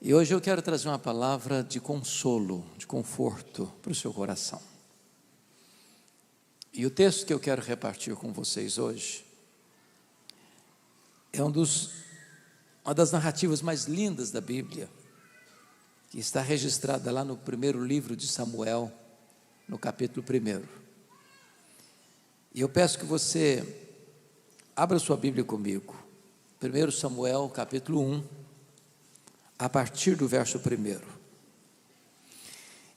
E hoje eu quero trazer uma palavra de consolo, de conforto para o seu coração. E o texto que eu quero repartir com vocês hoje é uma das narrativas mais lindas da Bíblia, que está registrada lá no primeiro livro de Samuel, no capítulo 1. E eu peço que você abra sua Bíblia comigo. 1 Samuel, capítulo 1, a partir do verso 1.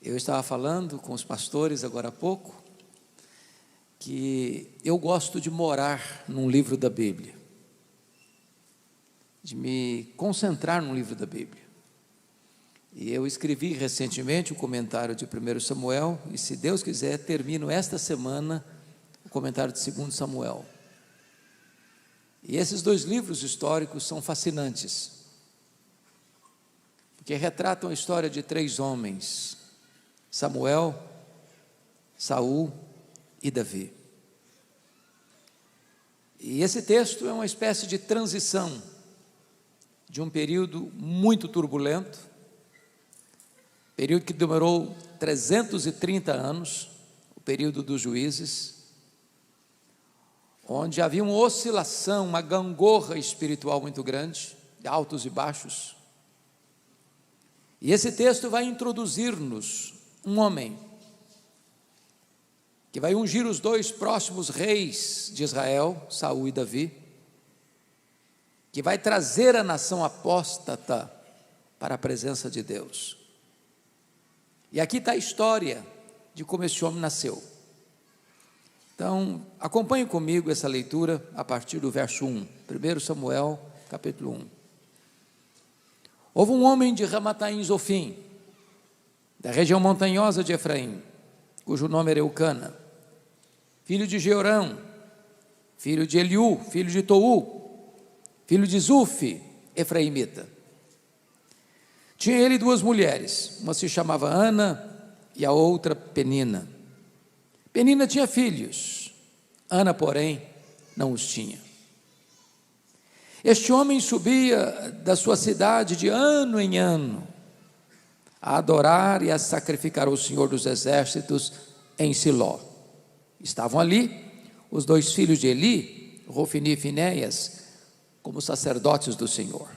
Eu estava falando com os pastores agora há pouco, que eu gosto de morar num livro da Bíblia, de me concentrar num livro da Bíblia. E eu escrevi recentemente o comentário de 1 Samuel, e se Deus quiser, termino esta semana o comentário de 2 Samuel. E esses dois livros históricos são fascinantes, porque retratam a história de 3 homens: Samuel, Saul e Davi. E esse texto é uma espécie de transição de um período muito turbulento, período que demorou 330 anos, o período dos juízes, onde havia uma oscilação, uma gangorra espiritual muito grande, de altos e baixos. E esse texto vai introduzir-nos um homem que vai ungir os 2 próximos reis de Israel, Saul e Davi, que vai trazer a nação apóstata para a presença de Deus. E aqui está a história de como esse homem nasceu. Então, acompanhe comigo essa leitura a partir do verso 1, 1 Samuel, capítulo 1. Houve um homem de Ramataim Zofim, da região montanhosa de Efraim, cujo nome era Eucana, filho de Jeorão, filho de Eliú, filho de Tou, filho de Zufi, efraimita. Tinha ele 2 mulheres, uma se chamava Ana e a outra Penina. Penina tinha filhos, Ana, porém, não os tinha. Este homem subia da sua cidade de ano em ano, a adorar e a sacrificar ao Senhor dos Exércitos em Siló. Estavam ali os 2 filhos de Eli, Rofni e Finéias, como sacerdotes do Senhor.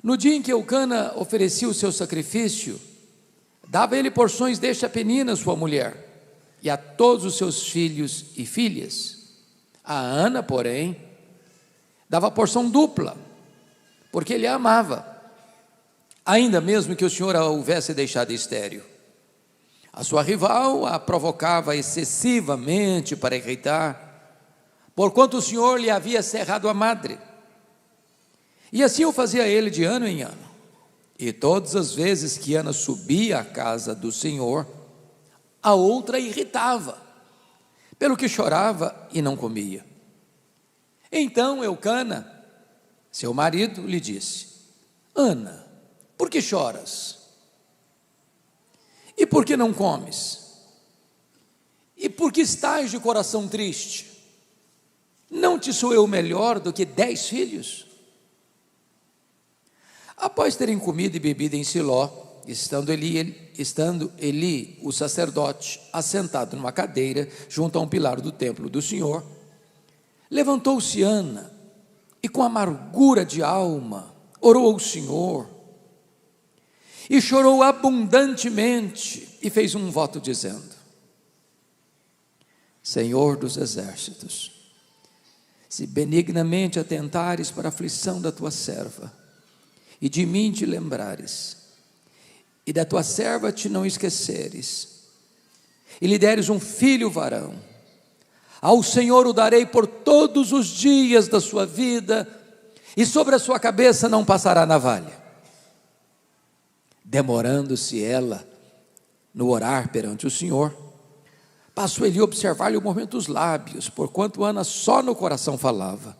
No dia em que Eucana oferecia o seu sacrifício, dava ele porções deste a Penina, sua mulher, e a todos os seus filhos e filhas. A Ana, porém, dava porção dupla, porque ele a amava, ainda mesmo que o Senhor a houvesse deixado estéril. A sua rival a provocava excessivamente para irritar, porquanto o Senhor lhe havia cerrado a madre. E assim o fazia ele de ano em ano. E todas as vezes que Ana subia à casa do Senhor, a outra irritava, pelo que chorava e não comia. Então Eucana, seu marido, lhe disse: Ana, por que choras? E por que não comes? E por que estás de coração triste? Não te sou eu melhor do que 10 filhos? Após terem comido e bebido em Siló, estando Eli, o sacerdote, assentado numa cadeira junto a um pilar do templo do Senhor, levantou-se Ana e com amargura de alma orou ao Senhor e chorou abundantemente e fez um voto dizendo: Senhor dos exércitos, se benignamente atentares para a aflição da tua serva e de mim te lembrares, e da tua serva te não esqueceres, e lhe deres um filho varão, ao Senhor o darei por todos os dias da sua vida, e sobre a sua cabeça não passará navalha. Demorando-se ela no orar perante o Senhor, passou ele a observar-lhe o movimento dos lábios, porquanto Ana só no coração falava.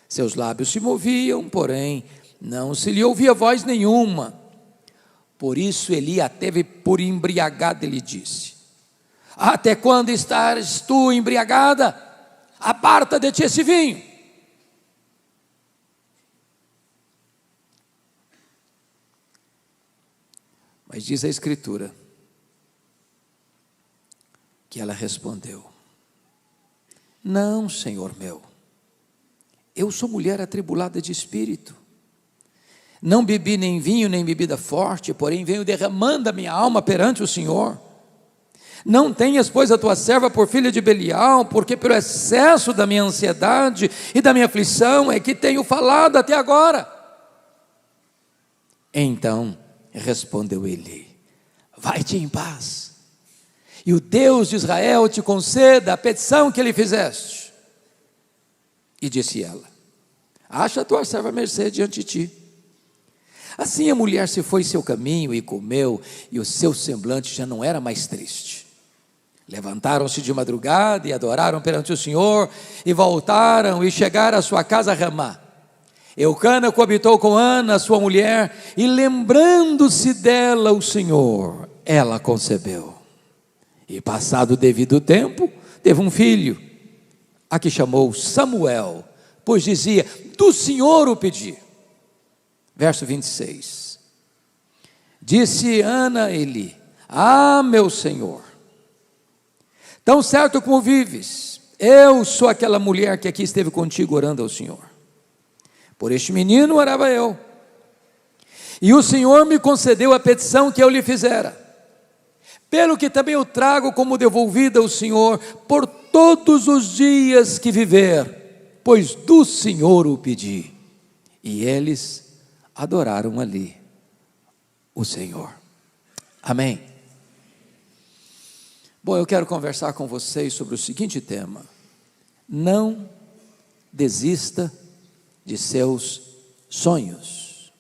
Seus lábios se moviam, porém não se lhe ouvia voz nenhuma. Por isso Eli a teve por embriagada e lhe disse: Até quando estás tu embriagada? Aparta de ti esse vinho. Mas diz a Escritura que ela respondeu: não, Senhor meu, eu sou mulher atribulada de espírito, não bebi nem vinho nem bebida forte, porém venho derramando a minha alma perante o Senhor. Não tenhas, pois, a tua serva por filha de Belial, porque pelo excesso da minha ansiedade e da minha aflição é que tenho falado até agora. Então respondeu ele: vai-te em paz, e o Deus de Israel te conceda a petição que lhe fizeste. E disse ela: acha a tua serva mercê diante de ti. Assim a mulher se foi seu caminho e comeu, e o seu semblante já não era mais triste. Levantaram-se de madrugada e adoraram perante o Senhor, e voltaram e chegaram à sua casa a Ramá. Eucana coabitou com Ana, sua mulher, e lembrando-se dela o Senhor, ela concebeu. E passado o devido tempo, teve um filho, a que chamou Samuel, pois dizia: do Senhor o pedi. Verso 26. Disse Ana a Eli: ah, meu Senhor, tão certo como vives, eu sou aquela mulher que aqui esteve contigo orando ao Senhor. Por este menino orava eu, e o Senhor me concedeu a petição que eu lhe fizera, pelo que também eu trago como devolvida ao Senhor por todos os dias que viver, pois do Senhor o pedi. E eles adoraram ali o Senhor. Amém. Bom, eu quero conversar com vocês sobre o seguinte tema: não desista de seus sonhos.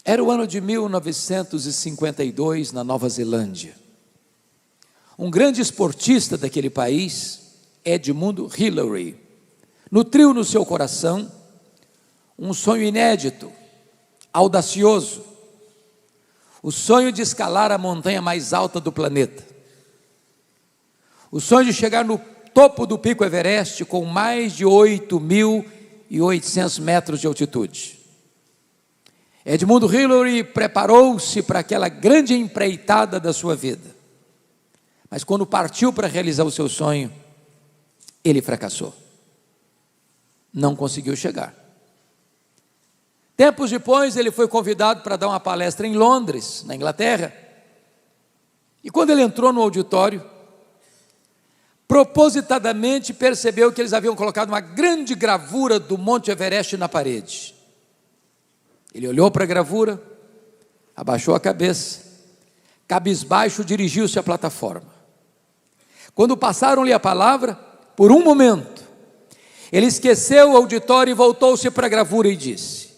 Era o ano de 1952 na Nova Zelândia. Um grande esportista daquele país, Edmund Hillary, nutriu no seu coração um sonho inédito, audacioso, o sonho de escalar a montanha mais alta do planeta, o sonho de chegar no topo do Pico Everest com mais de 8.800 metros de altitude. Edmund Hillary preparou-se para aquela grande empreitada da sua vida, mas quando partiu para realizar o seu sonho, ele fracassou, não conseguiu chegar. Tempos depois, ele foi convidado para dar uma palestra em Londres, na Inglaterra, e quando ele entrou no auditório, propositadamente percebeu que eles haviam colocado uma grande gravura do Monte Everest na parede. Ele olhou para a gravura, abaixou a cabeça, cabisbaixo dirigiu-se à plataforma. Quando passaram-lhe a palavra, por um momento, ele esqueceu o auditório e voltou-se para a gravura e disse: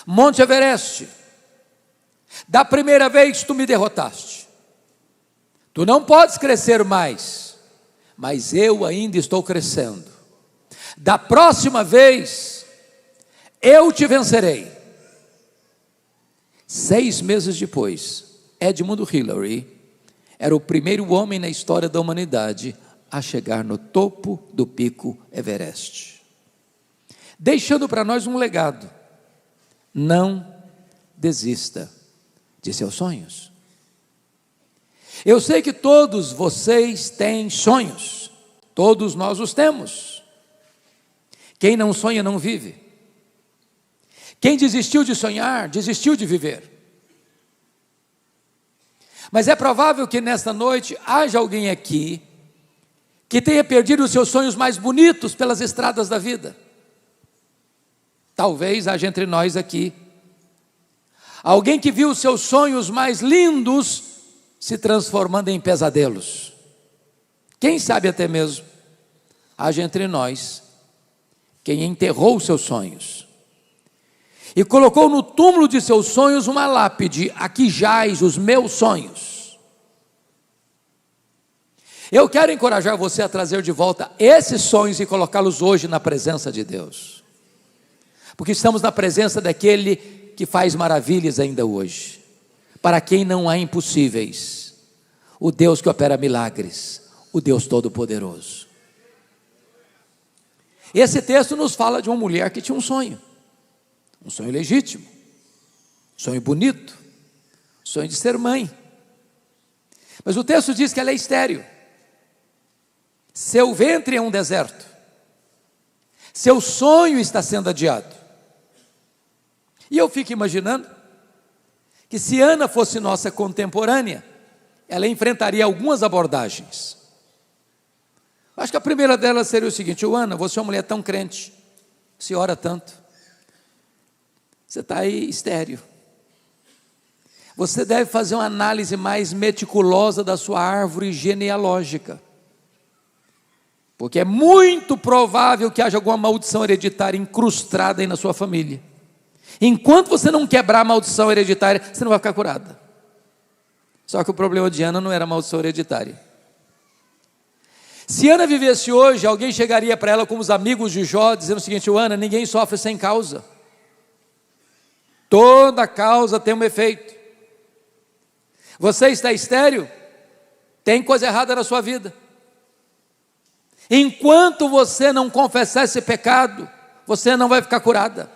Monte Everest, da primeira vez tu me derrotaste, tu não podes crescer mais, mas eu ainda estou crescendo. Da próxima vez, eu te vencerei. 6 meses depois, Edmund Hillary era o primeiro homem na história da humanidade a chegar no topo do Pico Everest, deixando para nós um legado: não desista de seus sonhos. Eu sei que todos vocês têm sonhos, todos nós os temos. Quem não sonha não vive. Quem desistiu de sonhar, desistiu de viver. Mas é provável que nesta noite haja alguém aqui que tenha perdido os seus sonhos mais bonitos pelas estradas da vida. Talvez haja entre nós aqui alguém que viu os seus sonhos mais lindos se transformando em pesadelos. Quem sabe até mesmo haja entre nós quem enterrou os seus sonhos e colocou no túmulo de seus sonhos uma lápide: aqui jaz os meus sonhos. Eu quero encorajar você a trazer de volta esses sonhos e colocá-los hoje na presença de Deus, porque estamos na presença daquele que faz maravilhas ainda hoje. Para quem não há impossíveis, o Deus que opera milagres, o Deus Todo-Poderoso. Esse texto nos fala de uma mulher que tinha um sonho legítimo. sonho bonito, sonho de ser mãe. Mas o texto diz que ela é estéril. Seu ventre é um deserto. Seu sonho está sendo adiado. E eu fico imaginando que se Ana fosse nossa contemporânea, ela enfrentaria algumas abordagens. Acho que a primeira delas seria o seguinte: Ana, você é uma mulher tão crente, você ora tanto, você está aí estéril. Você deve fazer uma análise mais meticulosa da sua árvore genealógica, porque é muito provável que haja alguma maldição hereditária incrustada aí na sua família. Enquanto você não quebrar a maldição hereditária, você não vai ficar curada. Só que o problema de Ana não era a maldição hereditária. Se Ana vivesse hoje, alguém chegaria para ela como os amigos de Jó, dizendo o seguinte: Ana, ninguém sofre sem causa. Toda causa tem um efeito. Você está estéril? Tem coisa errada na sua vida. Enquanto você não confessar esse pecado, você não vai ficar curada.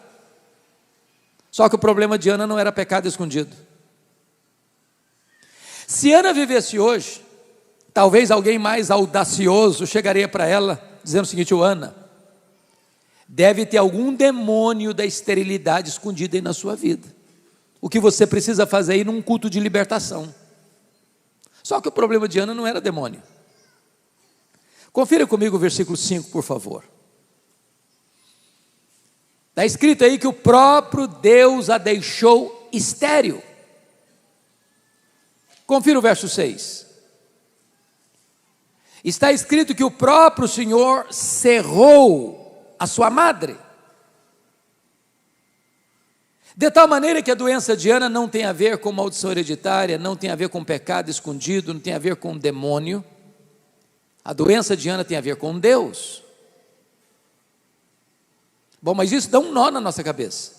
Só que o problema de Ana não era pecado escondido. Se Ana vivesse hoje, talvez alguém mais audacioso chegaria para ela, dizendo o seguinte: Ana, deve ter algum demônio da esterilidade escondido aí na sua vida. O que você precisa fazer aí num culto de libertação. Só que o problema de Ana não era demônio. Confira comigo o versículo 5, por favor. Está escrito aí que o próprio Deus a deixou estéril. Confira o verso 6. Está escrito que o próprio Senhor cerrou a sua madre. De tal maneira que a doença de Ana não tem a ver com maldição hereditária, não tem a ver com pecado escondido, não tem a ver com demônio. A doença de Ana tem a ver com Deus. Bom, mas isso dá um nó na nossa cabeça.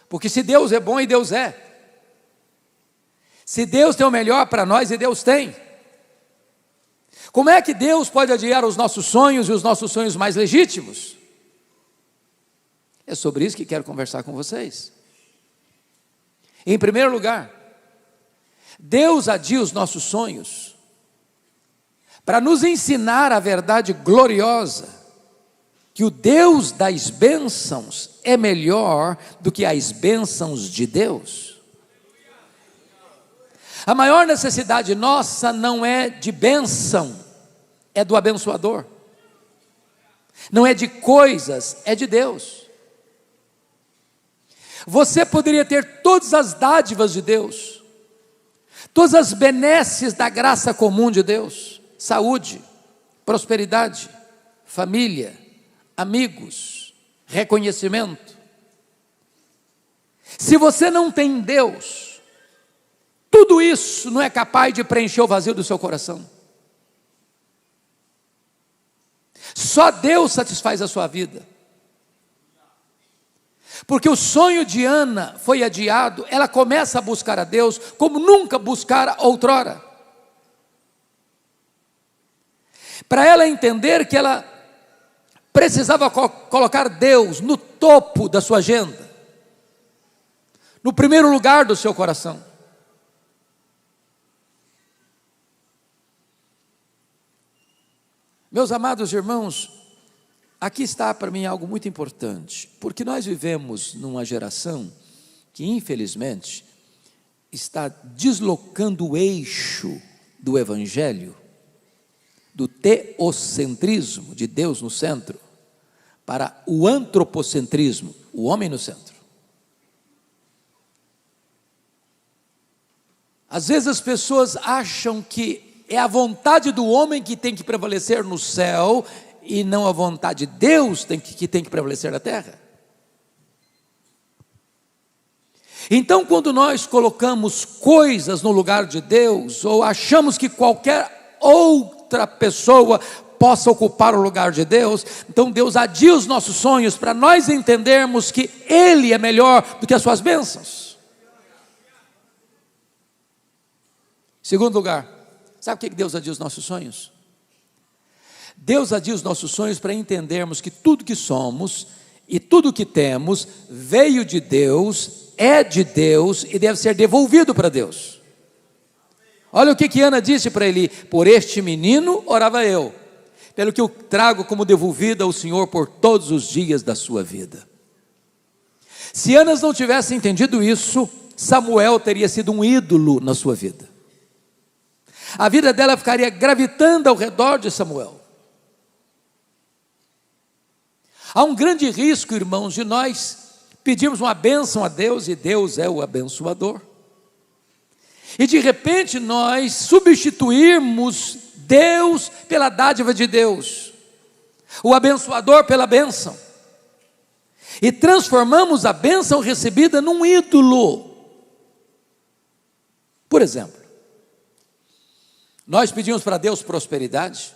Porque se Deus é bom, e Deus é. Se Deus tem o melhor para nós, e Deus tem, como é que Deus pode adiar os nossos sonhos e os nossos sonhos mais legítimos? É sobre isso que quero conversar com vocês. Em primeiro lugar, Deus adia os nossos sonhos para nos ensinar a verdade gloriosa, que o Deus das bênçãos é melhor do que as bênçãos de Deus. A maior necessidade nossa não é de bênção, é do abençoador. Não é de coisas, é de Deus. Você poderia ter todas as dádivas de Deus, todas as benesses da graça comum de Deus: saúde, prosperidade, família, amigos, reconhecimento. Se você não tem Deus, tudo isso não é capaz de preencher o vazio do seu coração. Só Deus satisfaz a sua vida. Porque o sonho de Ana foi adiado, ela começa a buscar a Deus como nunca buscara outrora. Para ela entender que ela precisava colocar Deus no topo da sua agenda, no primeiro lugar do seu coração. Meus amados irmãos, aqui está para mim algo muito importante, porque nós vivemos numa geração que infelizmente está deslocando o eixo do evangelho, do teocentrismo, de Deus no centro, para o antropocentrismo, o homem no centro. Às vezes as pessoas acham que é a vontade do homem que tem que prevalecer no céu, e não a vontade de Deus que tem que prevalecer na terra. Então, quando nós colocamos coisas no lugar de Deus, ou achamos que qualquer outra pessoa possa ocupar o lugar de Deus, então Deus adia os nossos sonhos para nós entendermos que Ele é melhor do que as suas bênçãos. Segundo lugar, sabe por que Deus adia os nossos sonhos? Deus adia os nossos sonhos para entendermos que tudo que somos E tudo que temos veio de Deus, é de Deus e deve ser devolvido para Deus. Olha o que Ana disse para Eli: por este menino orava eu, pelo que eu trago como devolvida ao Senhor por todos os dias da sua vida. Se Ana não tivesse entendido isso, Samuel teria sido um ídolo na sua vida. A vida dela ficaria gravitando ao redor de Samuel. Há um grande risco, irmãos, de nós pedirmos uma bênção a Deus, e Deus é o abençoador, e de repente nós substituirmos Deus pela dádiva de Deus, o abençoador pela bênção, e transformamos a bênção recebida num ídolo. Por exemplo, nós pedimos para Deus prosperidade,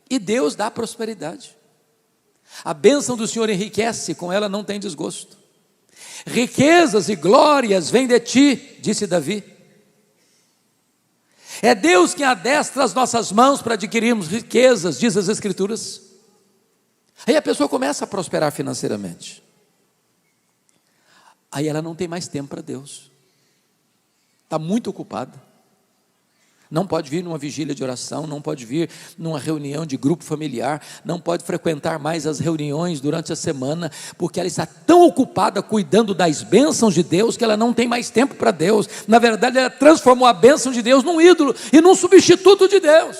e Deus dá prosperidade. A bênção do Senhor enriquece, com ela não tem desgosto. Riquezas e glórias vêm de ti, disse Davi. É Deus quem adestra as nossas mãos para adquirirmos riquezas, diz as Escrituras. Aí a pessoa começa a prosperar financeiramente. Aí ela não tem mais tempo para Deus. Está muito ocupada. Não pode vir numa vigília de oração, não pode vir numa reunião de grupo familiar, não pode frequentar mais as reuniões durante a semana, porque ela está tão ocupada cuidando das bênçãos de Deus, que ela não tem mais tempo para Deus. Na verdade, ela transformou a bênção de Deus num ídolo e num substituto de Deus.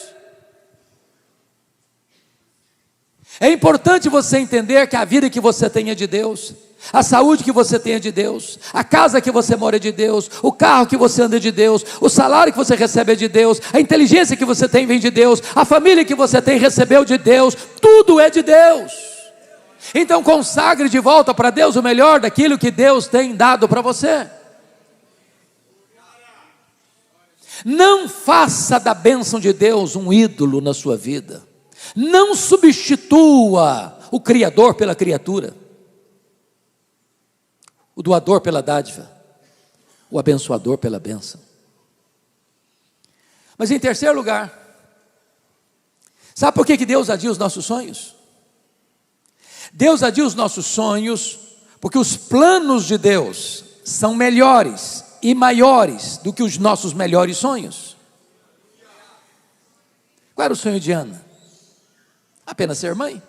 É importante você entender que a vida que você tem é de Deus, a saúde que você tem é de Deus, a casa que você mora é de Deus, o carro que você anda é de Deus, o salário que você recebe é de Deus, a inteligência que você tem vem de Deus, a família que você tem recebeu de Deus, tudo é de Deus. Então consagre de volta para Deus o melhor daquilo que Deus tem dado para você. Não faça da bênção de Deus um ídolo na sua vida. Não substitua o Criador pela criatura, o doador pela dádiva, o abençoador pela bênção. Mas em terceiro lugar, sabe por que Deus adia os nossos sonhos? Deus adia os nossos sonhos porque os planos de Deus são melhores e maiores do que os nossos melhores sonhos. Qual era o sonho de Ana? Apenas ser mãe.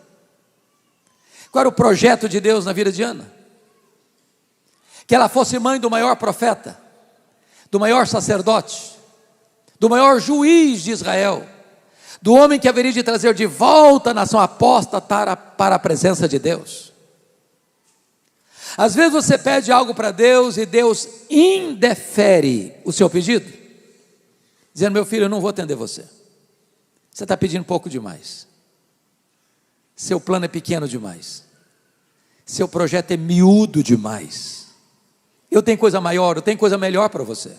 Qual era o projeto de Deus na vida de Ana? Que ela fosse mãe do maior profeta, do maior sacerdote, do maior juiz de Israel, do homem que haveria de trazer de volta a nação apóstata para a presença de Deus. Às vezes você pede algo para Deus e Deus indefere o seu pedido, dizendo: meu filho, eu não vou atender você, você está pedindo pouco demais, seu plano é pequeno demais, seu projeto é miúdo demais, eu tenho coisa maior, eu tenho coisa melhor para você.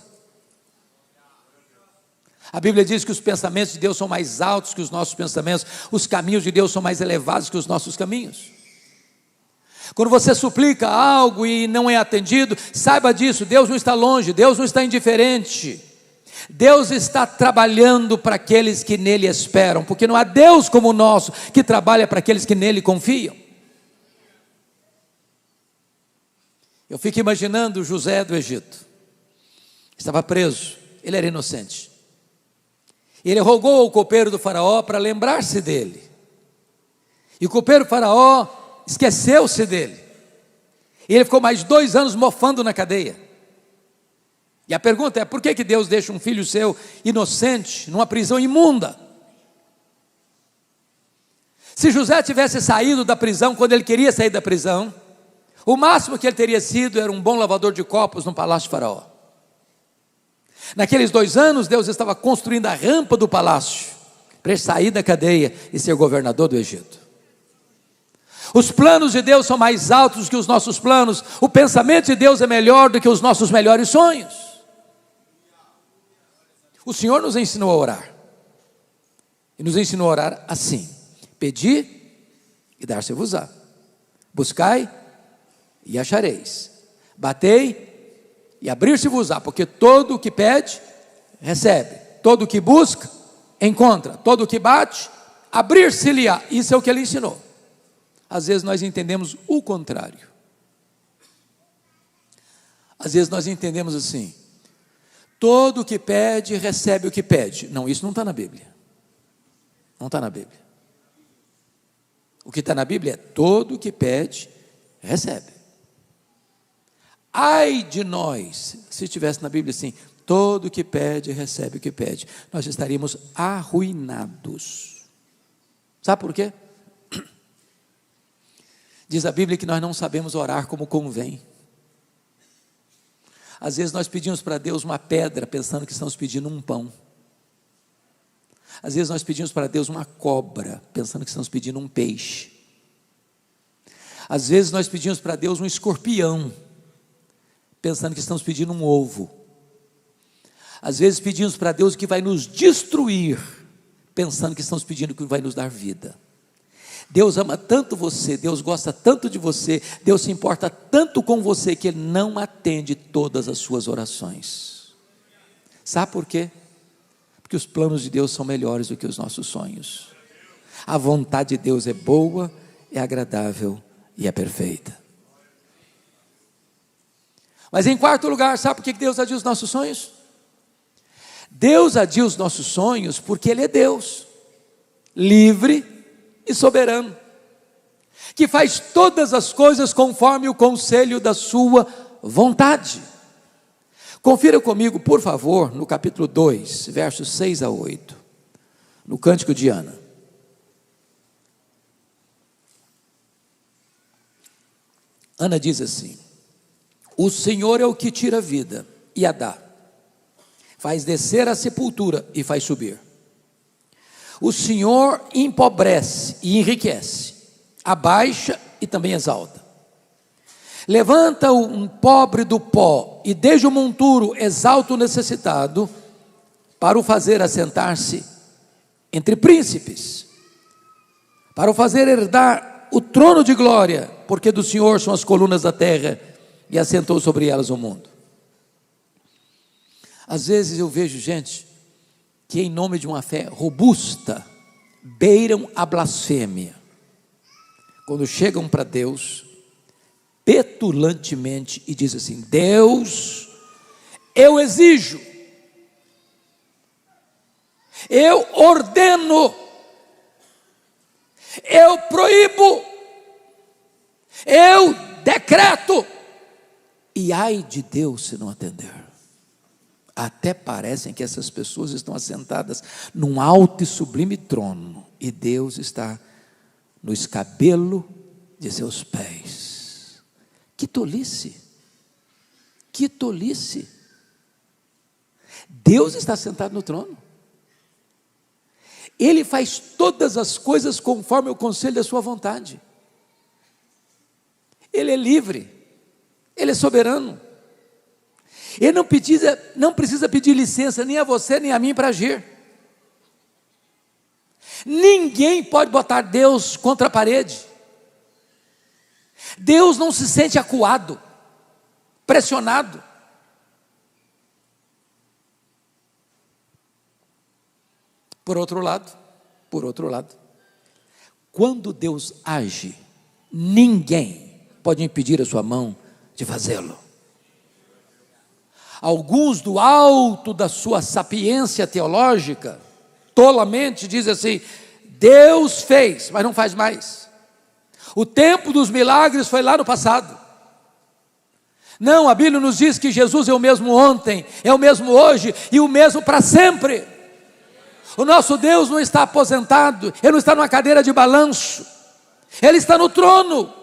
A Bíblia diz que os pensamentos de Deus são mais altos que os nossos pensamentos, os caminhos de Deus são mais elevados que os nossos caminhos. Quando você suplica algo e não é atendido, saiba disso, Deus não está longe, Deus não está indiferente, Deus está trabalhando para aqueles que nele esperam, porque não há Deus como o nosso, que trabalha para aqueles que nele confiam. Eu fico imaginando José do Egito, estava preso, ele era inocente, ele rogou ao copeiro do faraó para lembrar-se dele, e o copeiro do faraó esqueceu-se dele, e ele ficou mais 2 anos mofando na cadeia. E a pergunta é: por que Deus deixa um filho seu inocente numa prisão imunda? Se José tivesse saído da prisão quando ele queria sair da prisão, o máximo que ele teria sido era um bom lavador de copos no palácio de faraó. Naqueles 2 anos, Deus estava construindo a rampa do palácio para ele sair da cadeia e ser governador do Egito. Os planos de Deus são mais altos do que os nossos planos, o pensamento de Deus é melhor do que os nossos melhores sonhos. O Senhor nos ensinou a orar, e nos ensinou a orar assim: pedi e dar-se-vos-á, buscai e achareis, batei e abrir-se-vos-á, porque todo o que pede, recebe, todo o que busca, encontra, todo o que bate, abrir-se-lhe-á. Isso é o que ele ensinou. Às vezes nós entendemos o contrário. Às vezes nós entendemos assim: todo o que pede, recebe o que pede. Não, isso não está na Bíblia. Não está na Bíblia. O que está na Bíblia é: todo o que pede, recebe. Ai de nós, se estivesse na Bíblia assim: todo o que pede, recebe o que pede. Nós estaríamos arruinados. Sabe por quê? Diz a Bíblia que nós não sabemos orar como convém. Às vezes nós pedimos para Deus uma pedra, pensando que estamos pedindo um pão. Às vezes nós pedimos para Deus uma cobra, pensando que estamos pedindo um peixe. Às vezes nós pedimos para Deus um escorpião, pensando que estamos pedindo um ovo. Às vezes pedimos para Deus que vai nos destruir, pensando que estamos pedindo que vai nos dar vida. Deus ama tanto você, Deus gosta tanto de você, Deus se importa tanto com você, que Ele não atende todas as suas orações. Sabe por quê? Porque os planos de Deus são melhores do que os nossos sonhos. A vontade de Deus é boa, é agradável e é perfeita. Mas em quarto lugar, sabe por que Deus adia os nossos sonhos? Deus adia os nossos sonhos porque Ele é Deus, livre e soberano, que faz todas as coisas conforme o conselho da sua vontade. Confira comigo, por favor, no capítulo 2, versos 6 a 8, no Cântico de Ana. Ana diz assim: o Senhor é o que tira a vida e a dá, faz descer a sepultura e faz subir. O Senhor empobrece e enriquece, abaixa e também exalta. Levanta um pobre do pó e desde o monturo exalta o necessitado, para o fazer assentar-se entre príncipes, para o fazer herdar o trono de glória, porque do Senhor são as colunas da terra e assentou sobre elas o mundo. Às vezes eu vejo gente que em nome de uma fé robusta, beiram a blasfêmia, quando chegam para Deus, petulantemente, e dizem assim: Deus, eu exijo, eu ordeno, eu proíbo, eu decreto, e ai de Deus se não atender. Até parecem que essas pessoas estão assentadas num alto e sublime trono, e Deus está no escabelo de seus pés. Que tolice! Que tolice! Deus está sentado no trono. Ele faz todas as coisas conforme o conselho da sua vontade. Ele é livre, Ele é soberano. Ele não precisa pedir licença nem a você nem a mim para agir. Ninguém pode botar Deus contra a parede. Deus não se sente acuado, pressionado. Por outro lado, quando Deus age, ninguém pode impedir a sua mão de fazê-lo. Alguns, do alto da sua sapiência teológica, tolamente dizem assim: Deus fez, mas não faz mais. O tempo dos milagres foi lá no passado. Não, a Bíblia nos diz que Jesus é o mesmo ontem, é o mesmo hoje e o mesmo para sempre. O nosso Deus não está aposentado, Ele não está numa cadeira de balanço, Ele está no trono.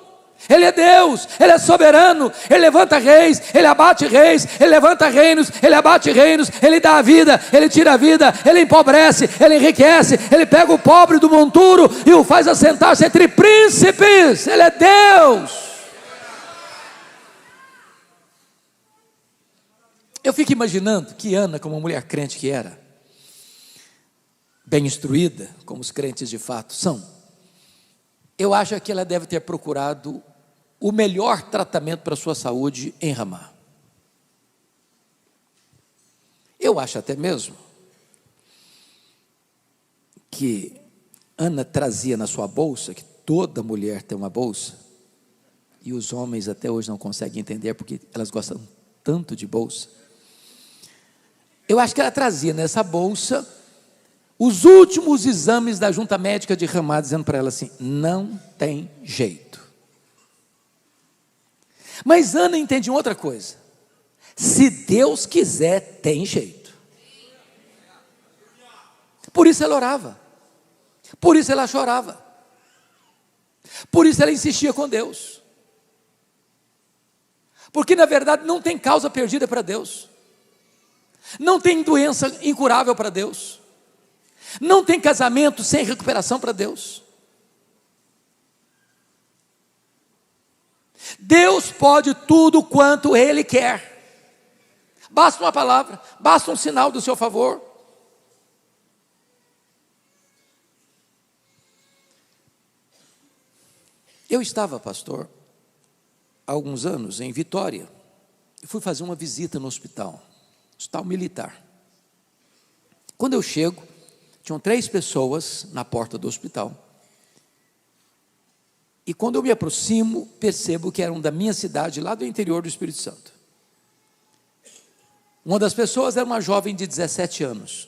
Ele é Deus, Ele é soberano, Ele levanta reis, Ele abate reis, Ele levanta reinos, Ele abate reinos, Ele dá a vida, Ele tira a vida, Ele empobrece, Ele enriquece, Ele pega o pobre do monturo e o faz assentar-se entre príncipes. Ele é Deus. Eu fico imaginando que Ana, como uma mulher crente que era, bem instruída, como os crentes de fato são, eu acho que ela deve ter procurado o melhor tratamento para a sua saúde em Ramá. Eu acho até mesmo que Ana trazia na sua bolsa, que toda mulher tem uma bolsa, e os homens até hoje não conseguem entender porque elas gostam tanto de bolsa. Eu acho que ela trazia nessa bolsa os últimos exames da junta médica de Ramá, dizendo para ela assim: não tem jeito. Mas Ana entendia outra coisa: se Deus quiser, tem jeito. Por isso ela orava, por isso ela chorava, por isso ela insistia com Deus, porque na verdade não tem causa perdida para Deus, não tem doença incurável para Deus, não tem casamento sem recuperação para Deus. Deus pode tudo quanto Ele quer. Basta uma palavra, basta um sinal do seu favor. Eu estava, pastor, há alguns anos em Vitória, e fui fazer uma visita no hospital militar. Quando eu chego, tinham 3 pessoas na porta do hospital. E quando eu me aproximo, percebo que eram da minha cidade, lá do interior do Espírito Santo. Uma das pessoas era uma jovem de 17 anos.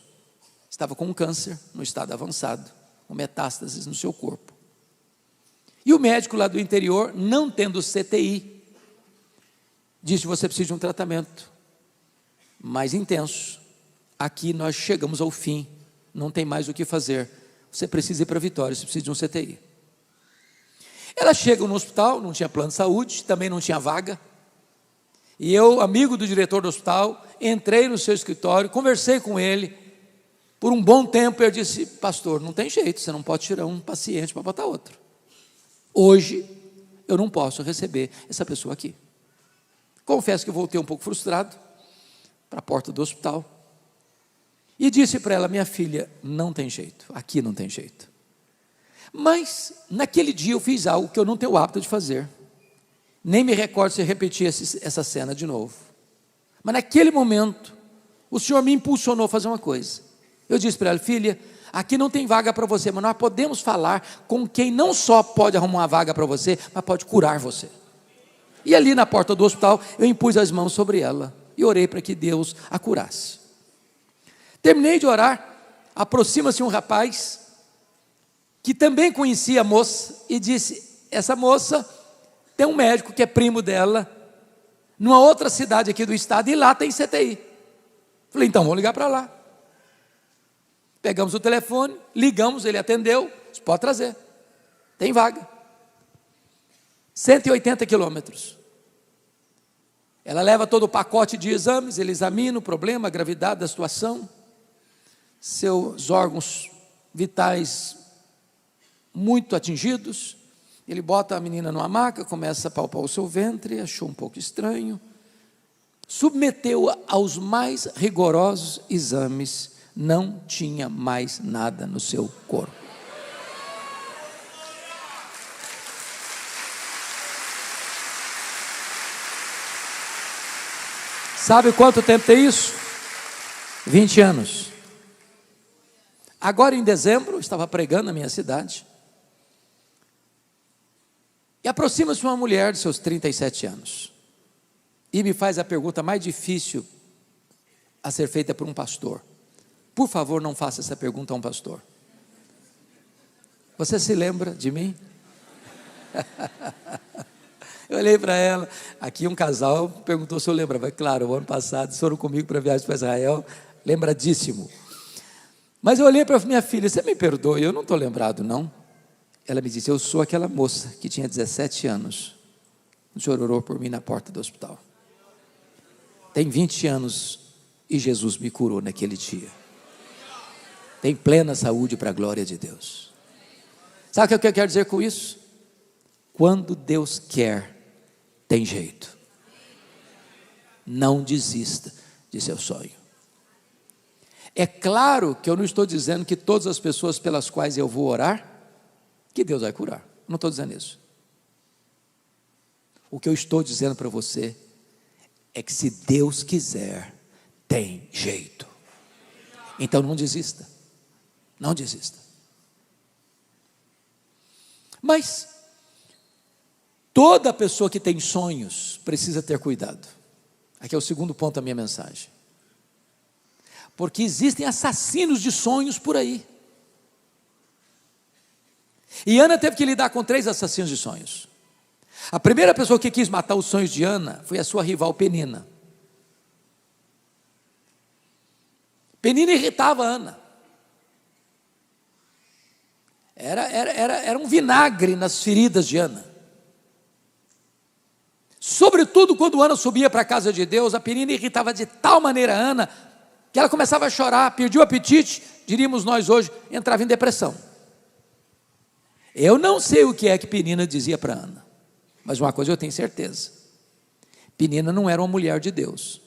Estava com um câncer no estado avançado, com metástases no seu corpo. E o médico lá do interior, não tendo CTI, disse: você precisa de um tratamento mais intenso. Aqui nós chegamos ao fim, não tem mais o que fazer. Você precisa ir para Vitória, você precisa de um CTI. Ela chega no hospital, não tinha plano de saúde, também não tinha vaga. E eu, amigo do diretor do hospital, entrei no seu escritório, conversei com ele. Por um bom tempo eu disse: pastor, não tem jeito, você não pode tirar um paciente para botar outro. Hoje eu não posso receber essa pessoa aqui. Confesso que voltei um pouco frustrado para a porta do hospital e disse para ela: minha filha, não tem jeito, aqui não tem jeito. Mas naquele dia eu fiz algo que eu não tenho o hábito de fazer, nem me recordo se repetir essa cena de novo. Mas naquele momento o Senhor me impulsionou a fazer uma coisa. Eu disse para ela: filha, aqui não tem vaga para você, mas nós podemos falar com quem não só pode arrumar uma vaga para você, mas pode curar você. E ali na porta do hospital eu impus as mãos sobre ela e orei para que Deus a curasse. Terminei de orar, aproxima-se um rapaz que também conhecia a moça e disse: essa moça tem um médico que é primo dela, numa outra cidade aqui do estado, e lá tem CTI. Falei: então vamos ligar para lá. Pegamos o telefone, ligamos, ele atendeu, disse: pode trazer, tem vaga. 180 quilômetros. Ela leva todo o pacote de exames, ele examina o problema, a gravidade da situação, seus órgãos vitais muito atingidos. Ele bota a menina numa maca, começa a palpar o seu ventre, achou um pouco estranho, submeteu-a aos mais rigorosos exames, não tinha mais nada no seu corpo. Sabe quanto tempo tem isso? 20 anos. Agora em dezembro, eu estava pregando na minha cidade, e aproxima-se uma mulher de seus 37 anos, e me faz a pergunta mais difícil a ser feita por um pastor. Por favor, não faça essa pergunta a um pastor. Você se lembra de mim? Eu olhei para ela, aqui um casal perguntou se eu lembrava. Claro, o ano passado foram comigo para a viagem para Israel, lembradíssimo. Mas eu olhei para minha filha: você me perdoe, eu não estou lembrado não. Ela me disse: eu sou aquela moça que tinha 17 anos, o senhor orou por mim na porta do hospital. Tem 20 anos e Jesus me curou naquele dia. Tem plena saúde para a glória de Deus. Sabe o que eu quero dizer com isso? Quando Deus quer, tem jeito. Não desista de seu sonho. É claro que eu não estou dizendo que todas as pessoas pelas quais eu vou orar, que Deus vai curar. Não estou dizendo isso. O que eu estou dizendo para você é que se Deus quiser, tem jeito. Então não desista. Não desista. Mas toda pessoa que tem sonhos precisa ter cuidado. Aqui é o segundo ponto da minha mensagem. Porque existem assassinos de sonhos por aí. E Ana teve que lidar com 3 assassinos de sonhos. A primeira pessoa que quis matar os sonhos de Ana foi a sua rival Penina. Penina irritava Ana. Era um vinagre nas feridas de Ana. Sobretudo quando Ana subia para a casa de Deus, a Penina irritava de tal maneira a Ana, que ela começava a chorar, perdia o apetite, diríamos nós hoje, entrava em depressão. Eu não sei o que é que Penina dizia para Ana, mas uma coisa eu tenho certeza: Penina não era uma mulher de Deus,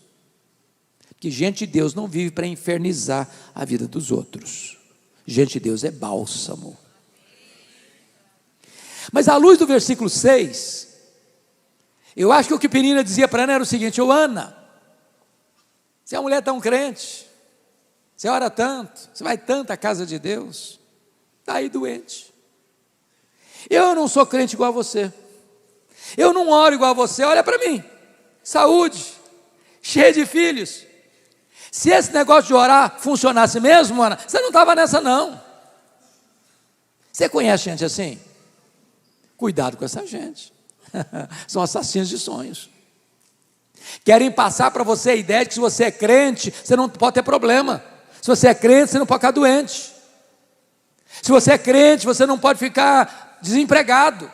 porque gente de Deus não vive para infernizar a vida dos outros. Gente de Deus é bálsamo. Mas à luz do versículo 6, eu acho que o que Penina dizia para Ana era o seguinte: ô Ana, você é uma mulher tão crente, você ora tanto, você vai tanto à casa de Deus, está aí doente. Eu não sou crente igual a você, eu não oro igual a você, olha para mim, saúde, cheio de filhos. Se esse negócio de orar funcionasse mesmo, Ana, você não estava nessa não. Você conhece gente assim? Cuidado com essa gente. São assassinos de sonhos. Querem passar para você a ideia de que se você é crente, você não pode ter problema. Se você é crente, você não pode ficar doente. Se você é crente, você não pode ficar desempregado.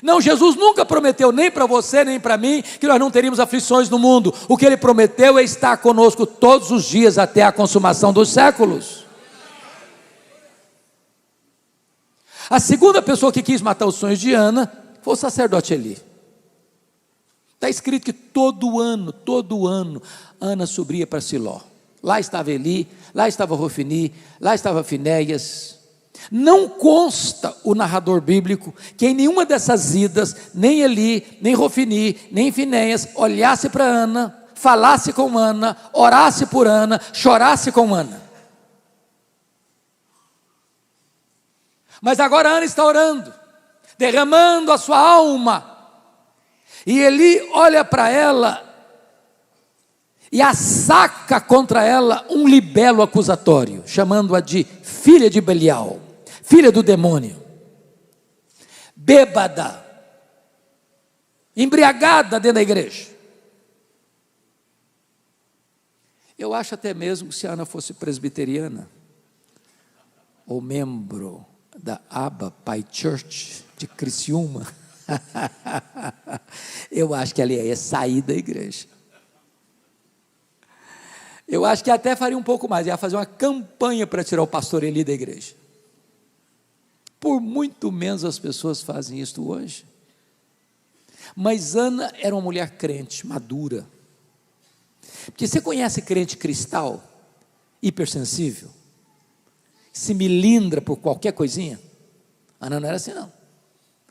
Não, Jesus nunca prometeu nem para você, nem para mim, que nós não teríamos aflições no mundo. O que Ele prometeu é estar conosco todos os dias até a consumação dos séculos. A segunda pessoa que quis matar os sonhos de Ana foi o sacerdote Eli. Está escrito que todo ano, Ana subia para Siló. Lá estava Eli, lá estava Rofini, lá estava Finéias. Não consta o narrador bíblico que em nenhuma dessas idas, nem Eli, nem Rofini, nem Finéias, olhasse para Ana, falasse com Ana, orasse por Ana, chorasse com Ana. Mas agora Ana está orando, derramando a sua alma, e Eli olha para ela e assaca contra ela um libelo acusatório, chamando-a de filha de Belial, filha do demônio, bêbada, embriagada dentro da igreja. Eu acho até mesmo que se Ana fosse presbiteriana, ou membro da Abba Pai Church de Criciúma, eu acho que ela ia sair da igreja. Eu acho que até faria um pouco mais, ia fazer uma campanha para tirar o pastor Eli da igreja. Por muito menos as pessoas fazem isso hoje. Mas Ana era uma mulher crente, madura. Porque você conhece crente cristal, hipersensível, se melindra por qualquer coisinha? Ana não era assim não.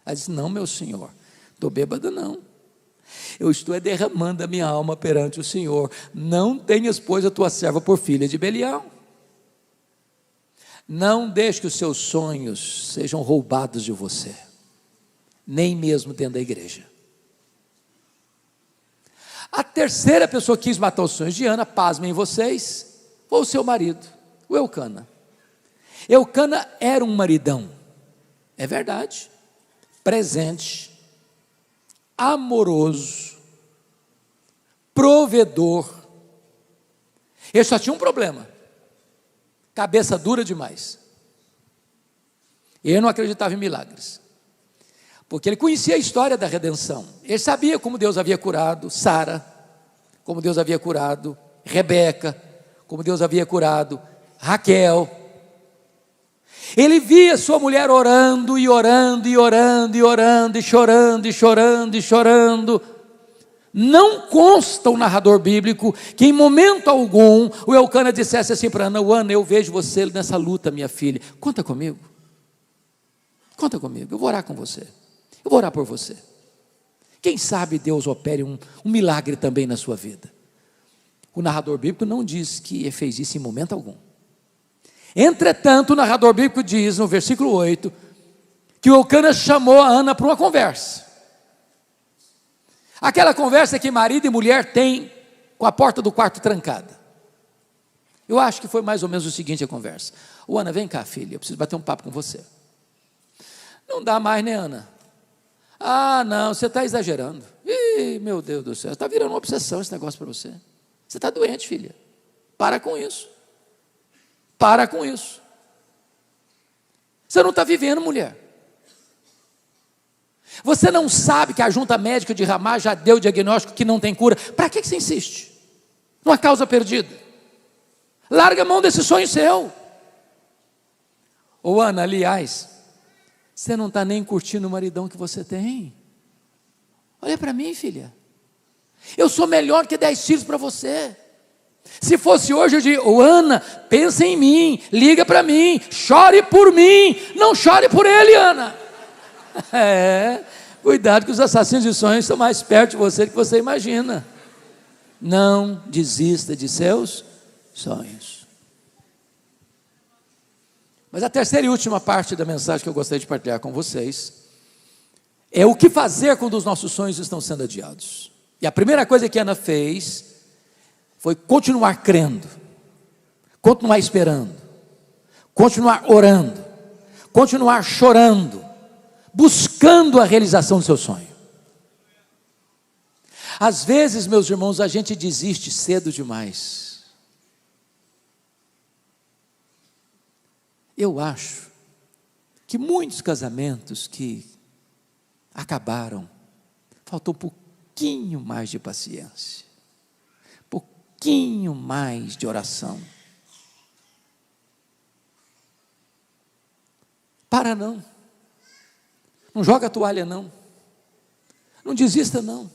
Ela disse: não, meu senhor, estou bêbada não, eu estou derramando a minha alma perante o Senhor. Não tenhas, pois, a tua serva por filha de Belial. Não deixe que os seus sonhos sejam roubados de você, nem mesmo dentro da igreja. A terceira pessoa que quis matar os sonhos de Ana, pasmem vocês, foi o seu marido, o Eucana. Eucana era um maridão, é verdade, presente, amoroso, provedor. Ele só tinha um problema: cabeça dura demais. Ele não acreditava em milagres, porque ele conhecia a história da redenção. Ele sabia como Deus havia curado Sara, como Deus havia curado Rebeca, como Deus havia curado Raquel. Ele via sua mulher orando e orando e orando e orando e chorando e chorando e chorando. Não consta o narrador bíblico que em momento algum o Eucana dissesse assim para Ana: Ana, eu vejo você nessa luta, minha filha, conta comigo, eu vou orar com você, eu vou orar por você. Quem sabe Deus opere um milagre também na sua vida. O narrador bíblico não diz que ele fez isso em momento algum. Entretanto, o narrador bíblico diz no versículo 8, que o Eucana chamou a Ana para uma conversa. Aquela conversa que marido e mulher têm com a porta do quarto trancada. Eu acho que foi mais ou menos o seguinte a conversa. Ô Ana, vem cá, filha, eu preciso bater um papo com você. Não dá mais, né, Ana? Ah, não, você está exagerando. Ih, meu Deus do céu, está virando uma obsessão esse negócio para você. Você está doente, filha. Para com isso. Para com isso. Você não está vivendo, mulher. Você não sabe que a junta médica de Ramá já deu o diagnóstico que não tem cura. Para que você insiste? Numa causa perdida. Larga a mão desse sonho seu. Ô Ana, aliás, você não está nem curtindo o maridão que você tem. Olha para mim, filha. Eu sou melhor que 10 filhos para você. Se fosse hoje, eu diria, ô Ana, pensa em mim, liga para mim, chore por mim, não chore por ele, Ana. Cuidado que os assassinos de sonhos estão mais perto de você do que você imagina. Não desista de seus sonhos. Mas a terceira e última parte da mensagem que eu gostaria de partilhar com vocês é o que fazer quando os nossos sonhos estão sendo adiados. E a primeira coisa que Ana fez foi continuar crendo, continuar esperando, continuar orando, continuar chorando, buscando a realização do seu sonho. Às vezes, meus irmãos, a gente desiste cedo demais. Eu acho que muitos casamentos que acabaram, faltou um pouquinho mais de paciência, um pouquinho mais de oração. Para não. Não joga a toalha não. Não desista não.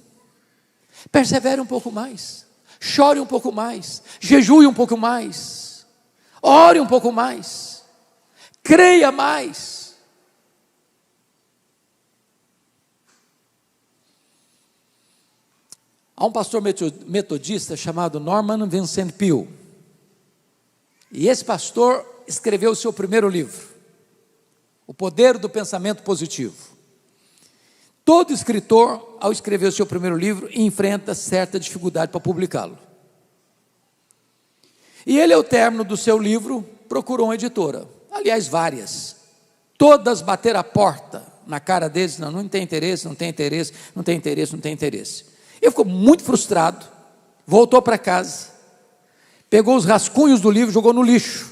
Persevere um pouco mais. Chore um pouco mais. Jejue um pouco mais. Ore um pouco mais. Creia mais. Há um pastor metodista chamado Norman Vincent Peale. E esse pastor escreveu o seu primeiro livro, O Poder do Pensamento Positivo. Todo escritor, ao escrever o seu primeiro livro, enfrenta certa dificuldade para publicá-lo. E ele, ao término do seu livro, procurou uma editora. Aliás, várias. Todas bateram a porta na cara deles. Não tem interesse, não tem interesse, não tem interesse, não tem interesse. Ele ficou muito frustrado, voltou para casa, pegou os rascunhos do livro, jogou no lixo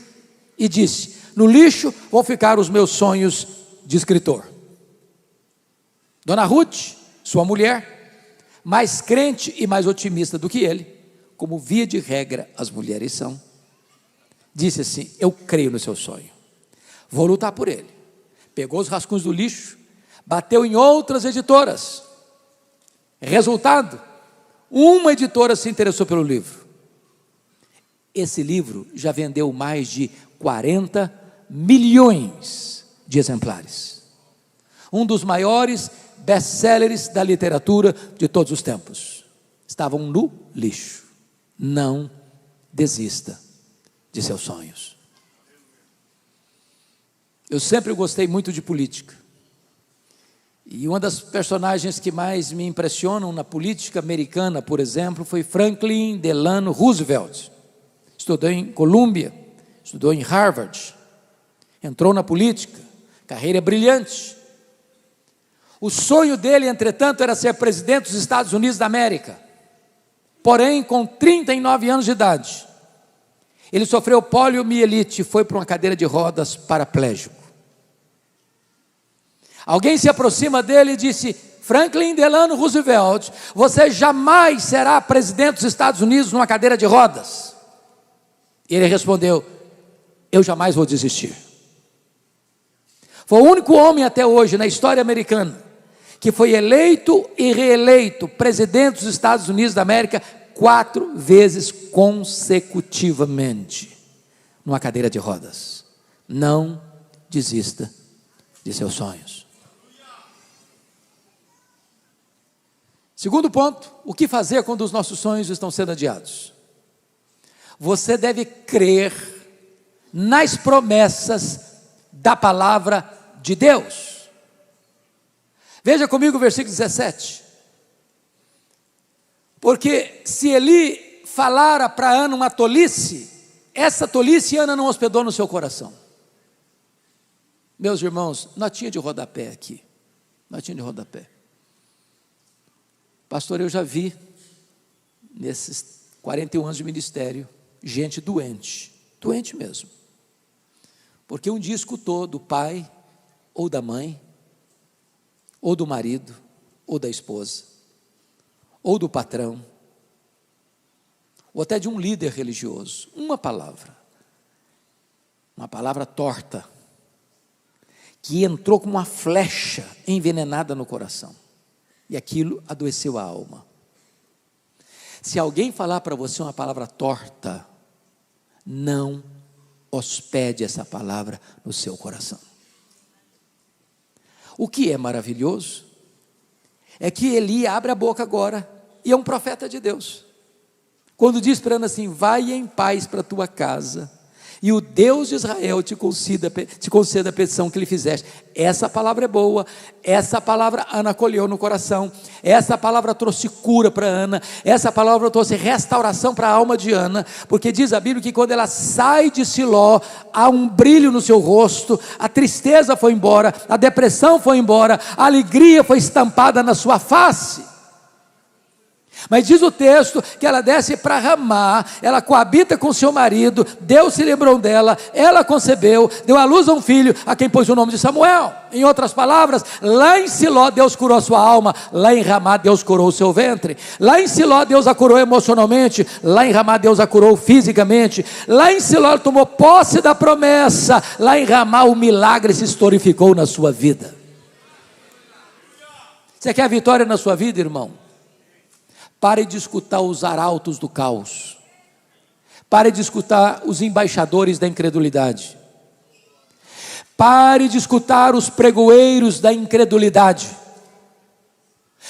e disse: no lixo vão ficar os meus sonhos de escritor. Dona Ruth, sua mulher, mais crente e mais otimista do que ele, como via de regra as mulheres são, disse assim: eu creio no seu sonho, vou lutar por ele. Pegou os rascunhos do lixo, bateu em outras editoras. Resultado, uma editora se interessou pelo livro. Esse livro já vendeu mais de 40 milhões de exemplares. Um dos maiores best-sellers da literatura de todos os tempos. Estavam no lixo. Não desista de seus sonhos. Eu sempre gostei muito de política. E uma das personagens que mais me impressionam na política americana, por exemplo, foi Franklin Delano Roosevelt. Estudou em Columbia, estudou em Harvard, entrou na política, carreira brilhante. O sonho dele, entretanto, era ser presidente dos Estados Unidos da América. Porém, com 39 anos de idade, ele sofreu poliomielite e foi para uma cadeira de rodas paraplégico. Alguém se aproxima dele e disse: Franklin Delano Roosevelt, você jamais será presidente dos Estados Unidos numa cadeira de rodas. E ele respondeu: eu jamais vou desistir. Foi o único homem até hoje na história americana que foi eleito e reeleito presidente dos Estados Unidos da América 4 vezes consecutivamente numa cadeira de rodas. Não desista de seus sonhos. Segundo ponto, o que fazer quando os nossos sonhos estão sendo adiados? Você deve crer nas promessas da palavra de Deus. Veja comigo o versículo 17. Porque se Eli falara para Ana uma tolice, essa tolice Ana não hospedou no seu coração. Meus irmãos, notinha de rodapé aqui. Notinha de rodapé. Pastor, eu já vi, nesses 41 anos de ministério, gente doente mesmo. Porque um dia escutou do pai, ou da mãe, ou do marido, ou da esposa, ou do patrão, ou até de um líder religioso, uma palavra torta, que entrou como uma flecha envenenada no coração, e aquilo adoeceu a alma. Se alguém falar para você uma palavra torta, não hospede essa palavra no seu coração. O que é maravilhoso é que Eli abre a boca agora, e é um profeta de Deus, quando diz para Ana assim: vai em paz para a tua casa, e o Deus de Israel te conceda a petição que lhe fizeste. Essa palavra é boa, essa palavra Ana acolheu no coração, essa palavra trouxe cura para Ana, essa palavra trouxe restauração para a alma de Ana, porque diz a Bíblia que quando ela sai de Siló, há um brilho no seu rosto, a tristeza foi embora, a depressão foi embora, a alegria foi estampada na sua face. Mas diz o texto que ela desce para Ramá, ela coabita com seu marido, Deus se lembrou dela, ela concebeu, deu à luz a um filho, a quem pôs o nome de Samuel. Em outras palavras, lá em Siló Deus curou a sua alma, lá em Ramá Deus curou o seu ventre. Lá em Siló Deus a curou emocionalmente, lá em Ramá Deus a curou fisicamente. Lá em Siló ela tomou posse da promessa, lá em Ramá o milagre se historificou na sua vida. Você quer a vitória na sua vida, irmão? Pare de escutar os arautos do caos. Pare de escutar os embaixadores da incredulidade. Pare de escutar os pregoeiros da incredulidade.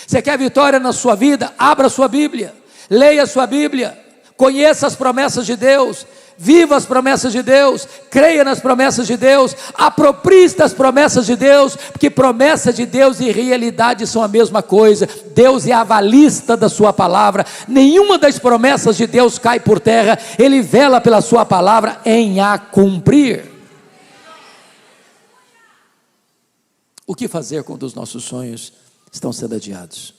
Você quer vitória na sua vida? Abra a sua Bíblia, leia a sua Bíblia, conheça as promessas de Deus, viva as promessas de Deus, creia nas promessas de Deus, aproprie-se das promessas de Deus, porque promessa de Deus e realidade são a mesma coisa. Deus é avalista da sua palavra, nenhuma das promessas de Deus cai por terra, Ele vela pela sua palavra em a cumprir. O que fazer quando os nossos sonhos estão sendo adiados?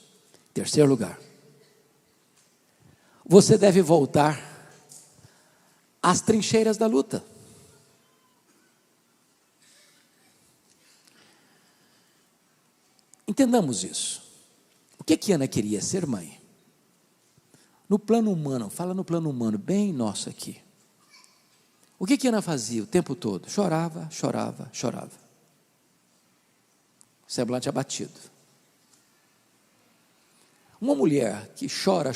Terceiro lugar, você deve voltar às trincheiras da luta. Entendamos isso. O que Ana queria? Ser mãe. No plano humano, fala no plano humano, bem nosso aqui. O que Ana fazia o tempo todo? Chorava. Semblante abatido. Uma mulher que chora,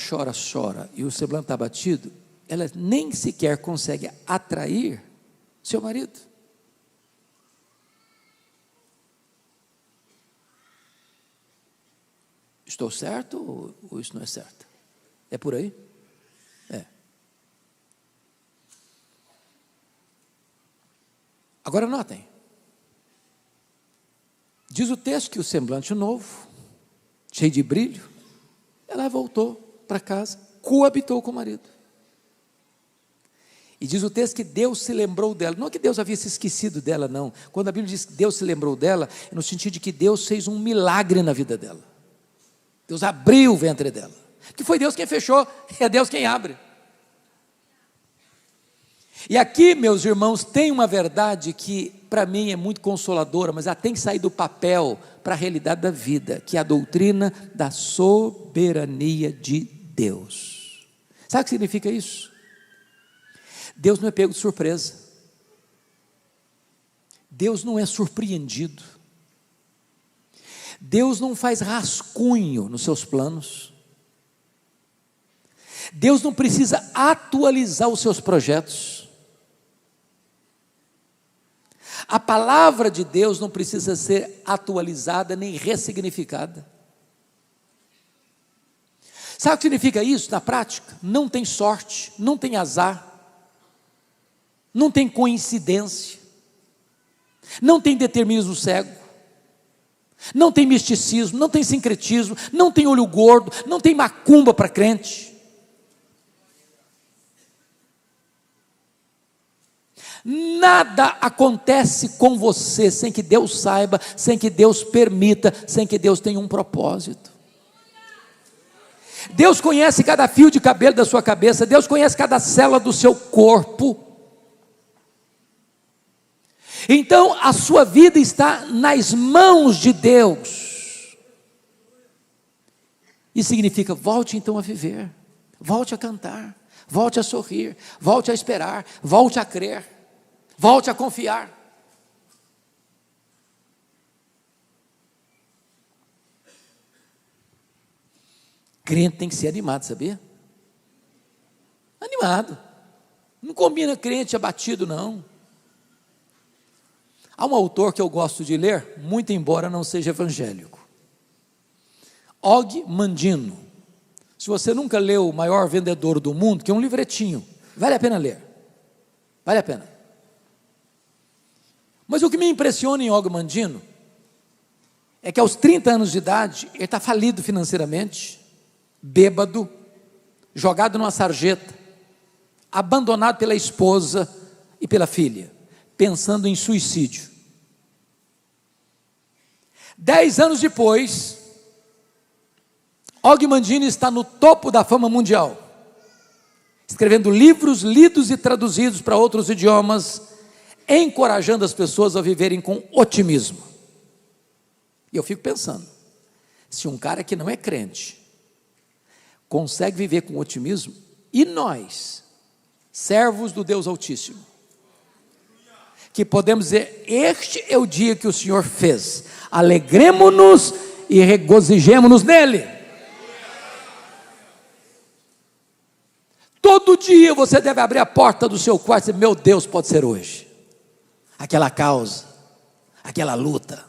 e o semblante está abatido, ela nem sequer consegue atrair seu marido. Estou certo ou isso não é certo? É por aí? É. Agora notem. Diz o texto que o semblante novo, cheio de brilho, ela voltou para casa, coabitou com o marido. E diz o texto que Deus se lembrou dela. Não é que Deus havia se esquecido dela, não. Quando a Bíblia diz que Deus se lembrou dela, é no sentido de que Deus fez um milagre na vida dela. Deus abriu o ventre dela. Porque foi Deus quem fechou, é Deus quem abre. E aqui, meus irmãos, tem uma verdade que para mim é muito consoladora, mas ela tem que sair do papel para a realidade da vida, que é a doutrina da soberania de Deus. Sabe o que significa isso? Deus não é pego de surpresa. Deus não é surpreendido. Deus não faz rascunho nos seus planos. Deus não precisa atualizar os seus projetos. A palavra de Deus não precisa ser atualizada nem ressignificada. Sabe o que significa isso na prática? Não tem sorte, não tem azar, não tem coincidência, não tem determinismo cego. Não tem misticismo, não tem sincretismo, não tem olho gordo, não tem macumba para crente. Nada acontece com você sem que Deus saiba, sem que Deus permita, sem que Deus tenha um propósito. Deus conhece cada fio de cabelo da sua cabeça, Deus conhece cada célula do seu corpo. Então a sua vida está nas mãos de Deus. Isso significa, volte então a viver, volte a cantar, volte a sorrir, volte a esperar, volte a crer, volte a confiar. Crente tem que ser animado, sabia? Animado. Não combina crente abatido, não. Há um autor que eu gosto de ler, muito embora não seja evangélico. Og Mandino. Se você nunca leu O Maior Vendedor do Mundo, que é um livretinho, vale a pena ler. Vale a pena. Mas o que me impressiona em Og Mandino é que aos 30 anos de idade, ele está falido financeiramente, bêbado, jogado numa sarjeta, abandonado pela esposa e pela filha, pensando em suicídio. 10 anos depois, Og Mandino está no topo da fama mundial, escrevendo livros lidos e traduzidos para outros idiomas, encorajando as pessoas a viverem com otimismo. E eu fico pensando, se um cara que não é crente consegue viver com otimismo, e nós, servos do Deus Altíssimo, que podemos dizer, este é o dia que o Senhor fez, alegremo-nos e regozijemo-nos nele. Todo dia você deve abrir a porta do seu quarto e dizer, meu Deus, pode ser hoje, aquela causa, aquela luta,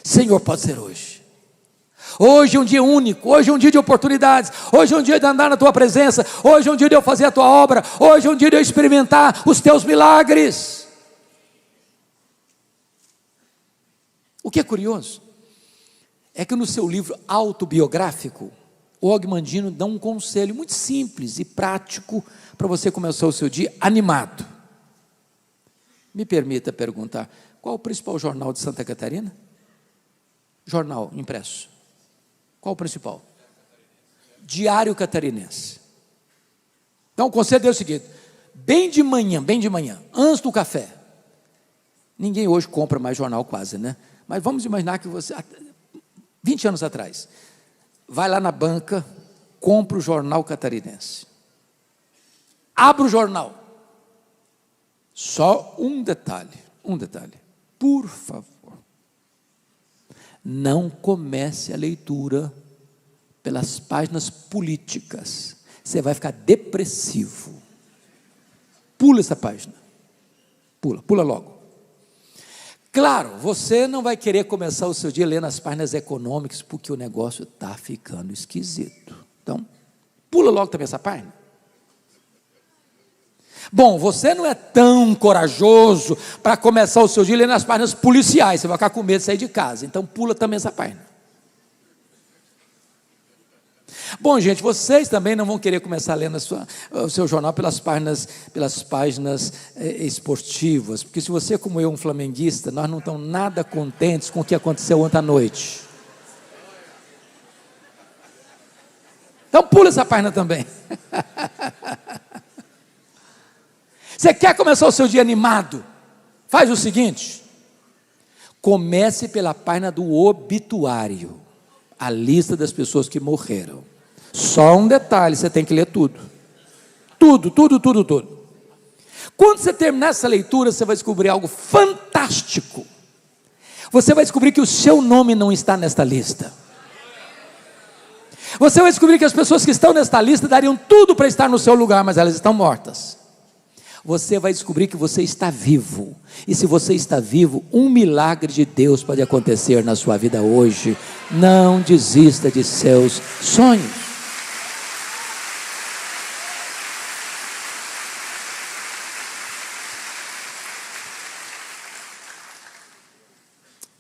Senhor, pode ser hoje. Hoje é um dia único, hoje é um dia de oportunidades, hoje é um dia de andar na tua presença, hoje é um dia de eu fazer a tua obra, hoje é um dia de eu experimentar os teus milagres. O que é curioso é que no seu livro autobiográfico, o Og Mandino dá um conselho muito simples e prático para você começar o seu dia animado. Me permita perguntar, qual o principal jornal de Santa Catarina? Jornal impresso. Qual o principal? Diário Catarinense. Então o conselho é o seguinte, bem de manhã, antes do café. Ninguém hoje compra mais jornal quase, né? Mas vamos imaginar que você, 20 anos atrás, vai lá na banca, compra o Jornal Catarinense. Abre o jornal. Só um detalhe, por favor. Não comece a leitura pelas páginas políticas, você vai ficar depressivo. Pula essa página, pula logo. Claro, você não vai querer começar o seu dia lendo as páginas econômicas, porque o negócio está ficando esquisito. Então, pula logo também essa página. Bom, você não é tão corajoso para começar o seu dia lendo as páginas policiais, você vai ficar com medo de sair de casa, então pula também essa página. Bom, gente, vocês também não vão querer começar lendo o seu jornal pelas páginas esportivas, porque se você, como eu, um flamenguista, nós não estamos nada contentes com o que aconteceu ontem à noite. Então pula essa página também. Você quer começar o seu dia animado? Faz o seguinte, comece pela página do obituário, a lista das pessoas que morreram. Só um detalhe, você tem que ler tudo. Tudo. Quando você terminar essa leitura, você vai descobrir algo fantástico. Você vai descobrir que o seu nome não está nesta lista. Você vai descobrir que as pessoas que estão nesta lista dariam tudo para estar no seu lugar, mas elas estão mortas. Você vai descobrir que você está vivo, e se você está vivo, um milagre de Deus pode acontecer na sua vida hoje. Não desista de seus sonhos.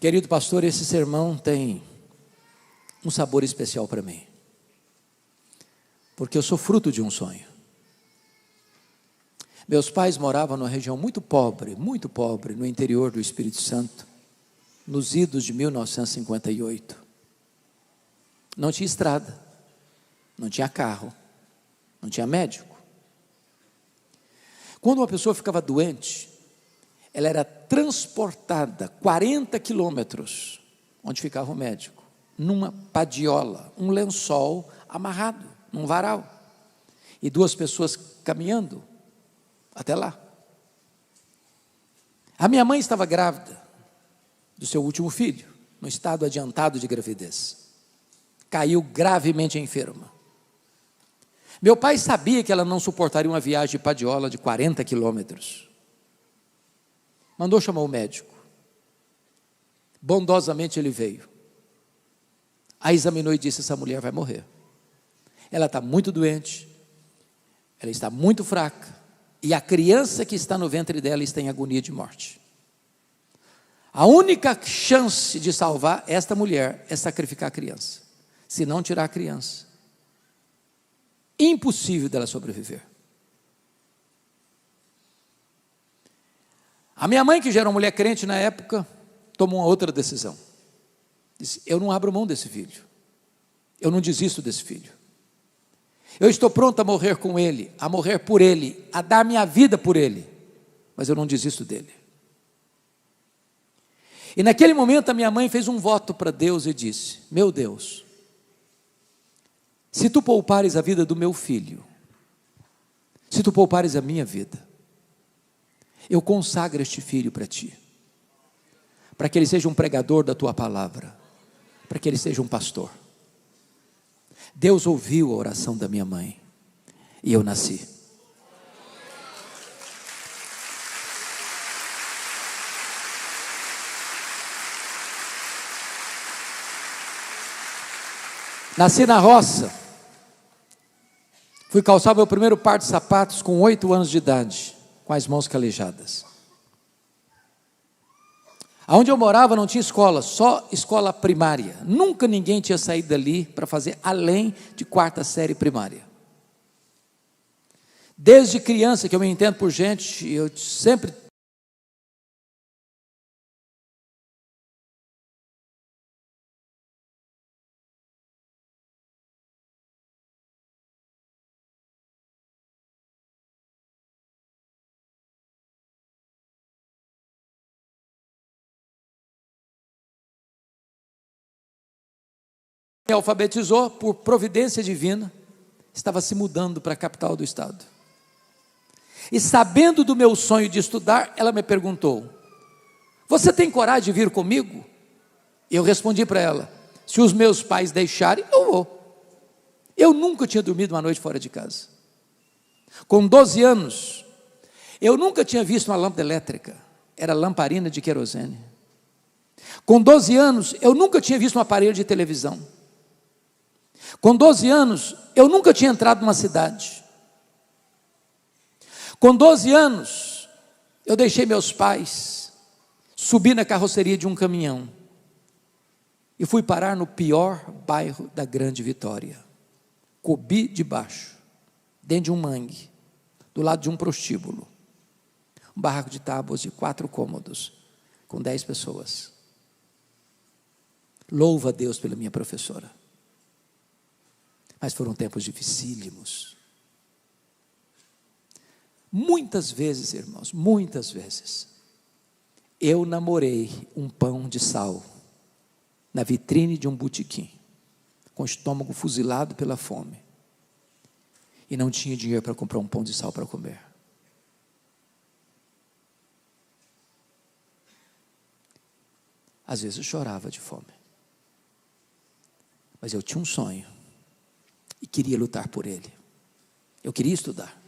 Querido pastor, esse sermão tem um sabor especial para mim, porque eu sou fruto de um sonho. Meus pais moravam numa região muito pobre, no interior do Espírito Santo, nos idos de 1958. Não tinha estrada, não tinha carro, não tinha médico. Quando uma pessoa ficava doente, ela era transportada 40 quilômetros, onde ficava o médico, numa padiola, um lençol amarrado, num varal, e duas pessoas caminhando até lá. A minha mãe estava grávida do seu último filho, no estado adiantado de gravidez. Caiu gravemente enferma. Meu pai sabia que ela não suportaria uma viagem de padiola de 40 quilômetros. Mandou chamar o médico. Bondosamente ele veio. A examinou e disse: essa mulher vai morrer. Ela está muito doente, ela está muito fraca, e a criança que está no ventre dela está em agonia de morte. A única chance de salvar esta mulher é sacrificar a criança. Se não tirar a criança, impossível dela sobreviver. A minha mãe, que já era uma mulher crente na época, tomou uma outra decisão. Disse: eu não abro mão desse filho, eu não desisto desse filho. Eu estou pronto a morrer com ele, a morrer por ele, a dar minha vida por ele, mas eu não desisto dele. E naquele momento a minha mãe fez um voto para Deus e disse: meu Deus, se tu poupares a vida do meu filho, se tu poupares a minha vida, eu consagro este filho para ti, para que ele seja um pregador da tua palavra, para que ele seja um pastor. Deus ouviu a oração da minha mãe e eu nasci. Nasci na roça. Fui calçar meu primeiro par de sapatos com 8 anos de idade, com as mãos calejadas. Aonde eu morava não tinha escola, só escola primária. Nunca ninguém tinha saído dali para fazer além de 4ª série primária. Desde criança que eu me entendo por gente, eu sempre me alfabetizou por providência divina, estava se mudando para a capital do estado. E sabendo do meu sonho de estudar, ela me perguntou: você tem coragem de vir comigo? Eu respondi para ela: se os meus pais deixarem, eu vou. Eu nunca tinha dormido uma noite fora de casa. Com 12 anos, eu nunca tinha visto uma lâmpada elétrica, era lamparina de querosene. Com 12 anos, eu nunca tinha visto um aparelho de televisão. Com 12 anos, eu nunca tinha entrado numa cidade. Com 12 anos, eu deixei meus pais, subi na carroceria de um caminhão e fui parar no pior bairro da Grande Vitória, Cobi de Baixo, dentro de um mangue, do lado de um prostíbulo, um barraco de tábuas de 4 cômodos, com 10 pessoas. Louvo a Deus pela minha professora. Mas foram tempos dificílimos. Muitas vezes, irmãos, muitas vezes, eu namorei um pão de sal na vitrine de um botequim, com o estômago fuzilado pela fome, e não tinha dinheiro para comprar um pão de sal para comer. Às vezes eu chorava de fome, mas eu tinha um sonho e queria lutar por ele. Eu queria estudar.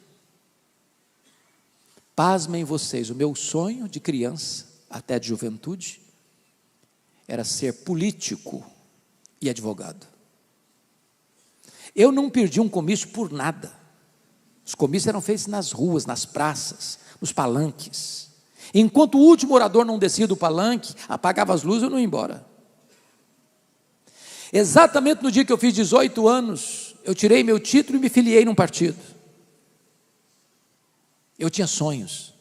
Pasmem vocês, o meu sonho de criança, até de juventude, era ser político e advogado. Eu não perdi um comício por nada. Os comícios eram feitos nas ruas, nas praças, nos palanques. Enquanto o último orador não descia do palanque, apagava as luzes, eu não ia embora. Exatamente no dia que eu fiz 18 anos, eu tirei meu título e me filiei num partido. Eu tinha sonhos.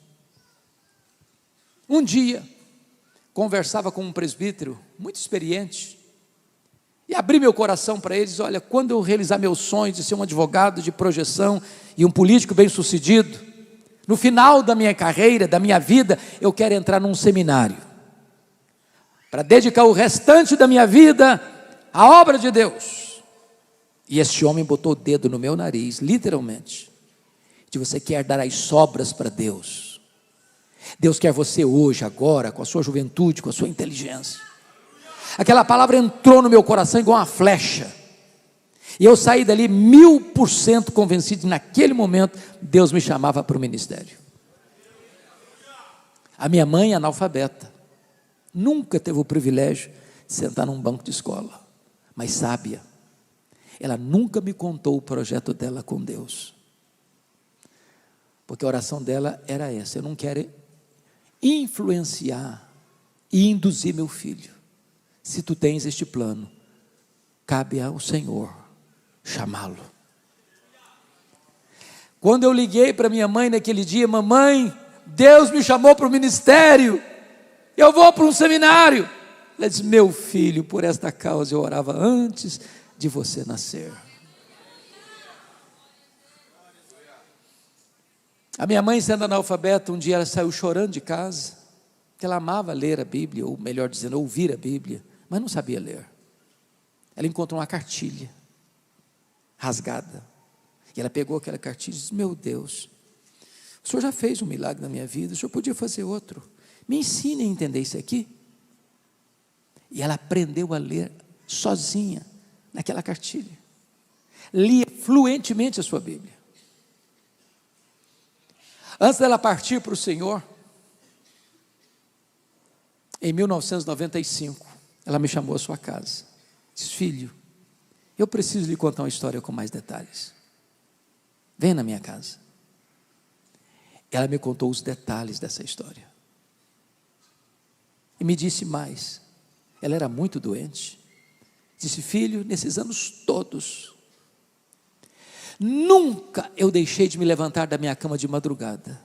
Um dia, conversava com um presbítero muito experiente, e abri meu coração para eles: olha, quando eu realizar meus sonhos de ser um advogado de projeção e um político bem-sucedido, no final da minha carreira, da minha vida, eu quero entrar num seminário, para dedicar o restante da minha vida à obra de Deus. E esse homem botou o dedo no meu nariz, literalmente. Você quer dar as sobras para Deus. Deus quer você hoje, agora, com a sua juventude, com a sua inteligência. Aquela palavra entrou no meu coração igual uma flecha, e eu saí dali 1000% convencido que naquele momento Deus me chamava para o ministério. A minha mãe, analfabeta, nunca teve o privilégio de sentar num banco de escola, mas sábia. Ela nunca me contou o projeto dela com Deus, porque a oração dela era essa: eu não quero influenciar e induzir meu filho. Se tu tens este plano, cabe ao Senhor chamá-lo. Quando eu liguei para minha mãe naquele dia: mamãe, Deus me chamou para o ministério, eu vou para um seminário. Ela disse: meu filho, por esta causa eu orava antes de você nascer. A minha mãe, sendo analfabeta, um dia ela saiu chorando de casa, porque ela amava ler a Bíblia, ou melhor dizendo, ouvir a Bíblia, mas não sabia ler. Ela encontrou uma cartilha rasgada, e ela pegou aquela cartilha e disse: meu Deus, o Senhor já fez um milagre na minha vida, o Senhor podia fazer outro, me ensine a entender isso aqui. E ela aprendeu a ler sozinha, naquela cartilha, lia fluentemente a sua Bíblia. Antes dela partir para o Senhor, em 1995, ela me chamou à sua casa, disse: filho, eu preciso lhe contar uma história com mais detalhes, vem na minha casa. Ela me contou os detalhes dessa história, e me disse mais. Ela era muito doente. Disse: filho, nesses anos todos, nunca eu deixei de me levantar da minha cama de madrugada,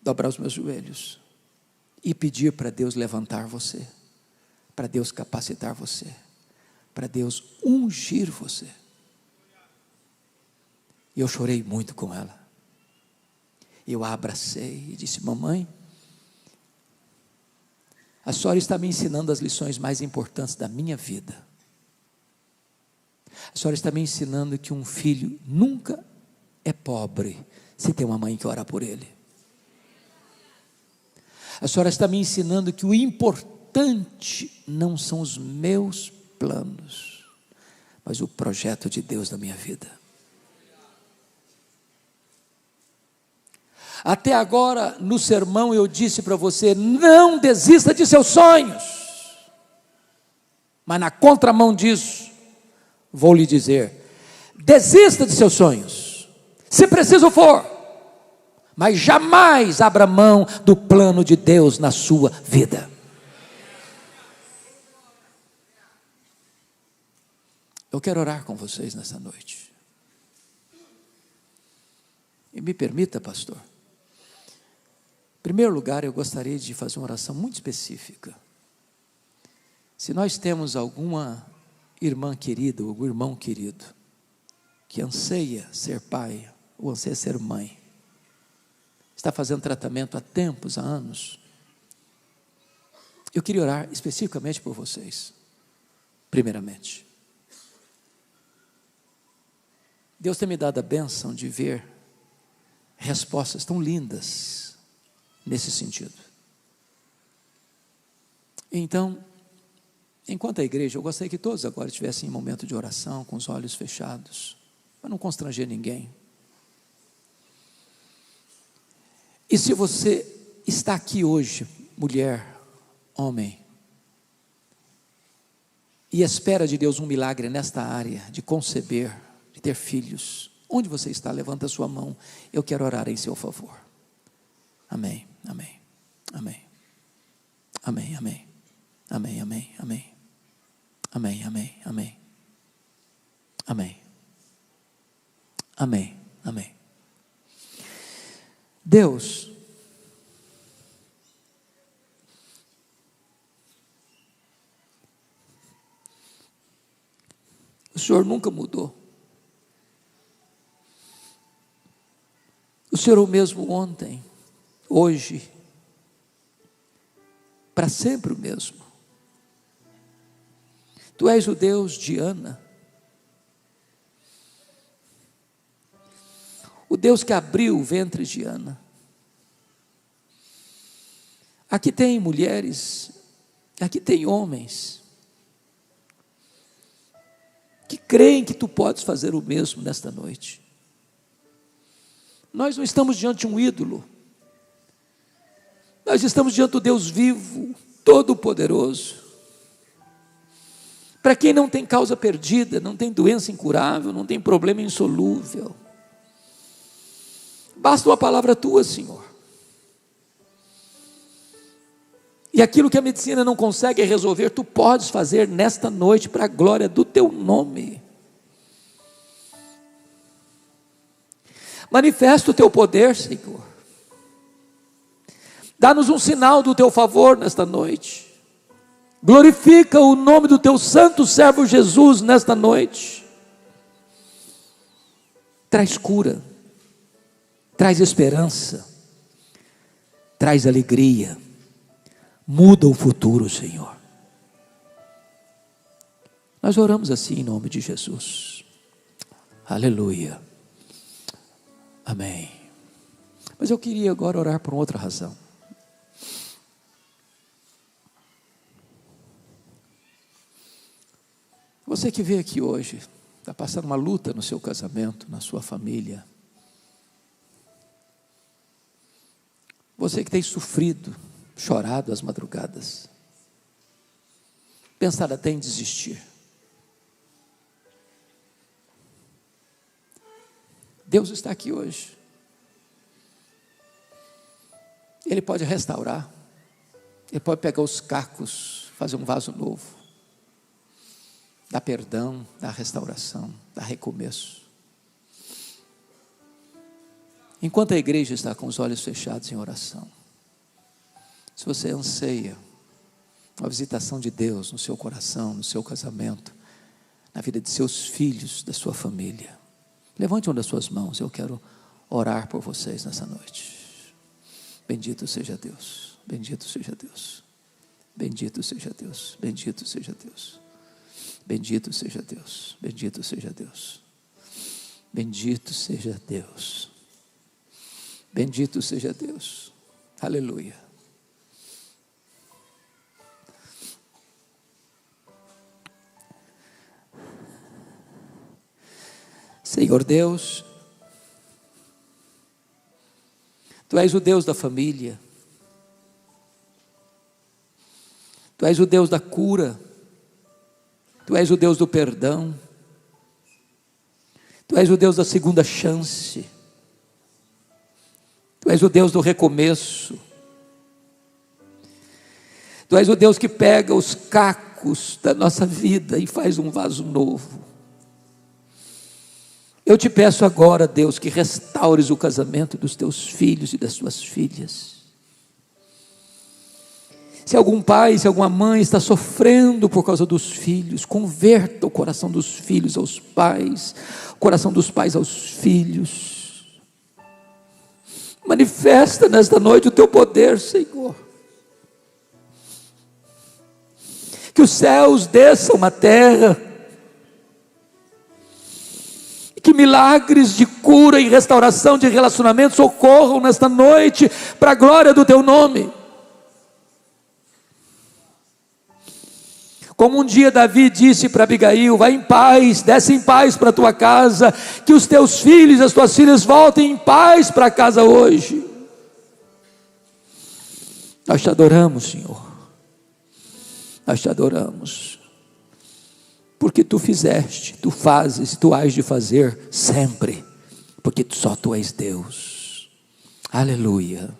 dobrar os meus joelhos e pedir para Deus levantar você, para Deus capacitar você, para Deus ungir você. E eu chorei muito com ela. Eu a abracei e disse: mamãe, a senhora está me ensinando as lições mais importantes da minha vida. A senhora está me ensinando que um filho nunca é pobre se tem uma mãe que ora por ele. A senhora está me ensinando que o importante não são os meus planos, mas o projeto de Deus na minha vida. Até agora, no sermão, eu disse para você: não desista de seus sonhos. Mas na contramão disso, vou lhe dizer: desista de seus sonhos, se preciso for, mas jamais abra mão do plano de Deus na sua vida. Eu quero orar com vocês nessa noite. E me permita, pastor, em primeiro lugar, eu gostaria de fazer uma oração muito específica. Se nós temos alguma irmã querida, ou algum irmão querido, que anseia ser pai, ou anseia ser mãe, está fazendo tratamento há tempos, há anos, eu queria orar especificamente por vocês, primeiramente. Deus tem me dado a bênção de ver respostas tão lindas nesse sentido. Então, enquanto a igreja, eu gostaria que todos agora estivessem em momento de oração, com os olhos fechados, para não constranger ninguém. E se você está aqui hoje, mulher, homem, e espera de Deus um milagre nesta área, de conceber, de ter filhos, onde você está? Levanta a sua mão, eu quero orar em seu favor. Amém. amém, amém, amém, amém, amém, amém, amém, amém, amém, amém, amém, amém, amém. Deus, o Senhor nunca mudou. O Senhor é o mesmo ontem, hoje, para sempre o mesmo. Tu és o Deus de Ana, o Deus que abriu o ventre de Ana. Aqui tem mulheres, aqui tem homens, que creem que tu podes fazer o mesmo nesta noite. Nós não estamos diante de um ídolo, nós estamos diante do Deus vivo, todo-poderoso. Para quem não tem causa perdida, não tem doença incurável, não tem problema insolúvel, basta uma palavra tua, Senhor. E aquilo que a medicina não consegue resolver, tu podes fazer nesta noite, para a glória do teu nome. Manifesta o teu poder, Senhor. Dá-nos um sinal do teu favor nesta noite. Glorifica o nome do teu santo servo Jesus nesta noite. Traz cura, traz esperança, traz alegria, muda o futuro, Senhor. Nós oramos assim em nome de Jesus. Aleluia. Amém. Mas eu queria agora orar por outra razão. Você que veio aqui hoje, está passando uma luta no seu casamento, na sua família. Você que tem sofrido, chorado às madrugadas, pensado até em desistir. Deus está aqui hoje. Ele pode restaurar. Ele pode pegar os cacos, fazer um vaso novo. Dar perdão, dar restauração, dar recomeço. Enquanto a igreja está com os olhos fechados em oração, se você anseia uma visitação de Deus no seu coração, no seu casamento, na vida de seus filhos, da sua família, levante uma das suas mãos, eu quero orar por vocês nessa noite. Bendito seja Deus, bendito seja Deus, bendito seja Deus, bendito seja Deus, bendito seja Deus, bendito seja Deus, bendito seja Deus, bendito seja Deus, aleluia. Senhor Deus, Tu és o Deus da família, Tu és o Deus da cura, Tu és o Deus do perdão, Tu és o Deus da segunda chance, Tu és o Deus do recomeço, Tu és o Deus que pega os cacos da nossa vida e faz um vaso novo. Eu te peço agora, Deus, que restaures o casamento dos teus filhos e das tuas filhas. Se algum pai, se alguma mãe está sofrendo por causa dos filhos, converta o coração dos filhos aos pais, o coração dos pais aos filhos. Manifesta nesta noite o teu poder, Senhor. Que os céus desçam na terra, que milagres de cura e restauração de relacionamentos ocorram nesta noite, para a glória do teu nome. Como um dia Davi disse para Abigail: vai em paz, desce em paz para a tua casa, que os teus filhos e as tuas filhas voltem em paz para casa hoje. Nós te adoramos, Senhor, nós te adoramos, porque tu fizeste, tu fazes, tu hás de fazer sempre, porque só tu és Deus. Aleluia.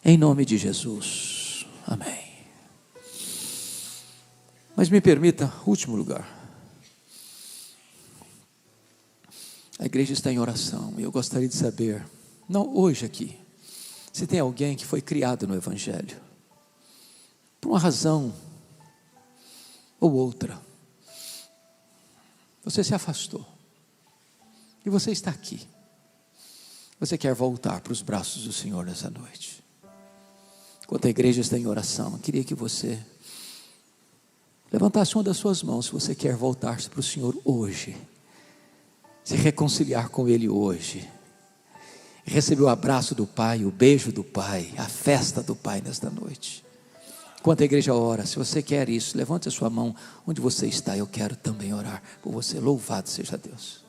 Em nome de Jesus. Amém. Mas me permita, último lugar. A igreja está em oração e eu gostaria de saber, não hoje aqui, se tem alguém que foi criado no Evangelho, por uma razão ou outra, você se afastou, e você está aqui, você quer voltar para os braços do Senhor nessa noite. Enquanto a igreja está em oração, eu queria que você levantasse uma das suas mãos, se você quer voltar-se para o Senhor hoje, se reconciliar com Ele hoje, receber o abraço do Pai, o beijo do Pai, a festa do Pai nesta noite. Enquanto a igreja ora, se você quer isso, levante a sua mão onde você está, eu quero também orar por você. Louvado seja Deus.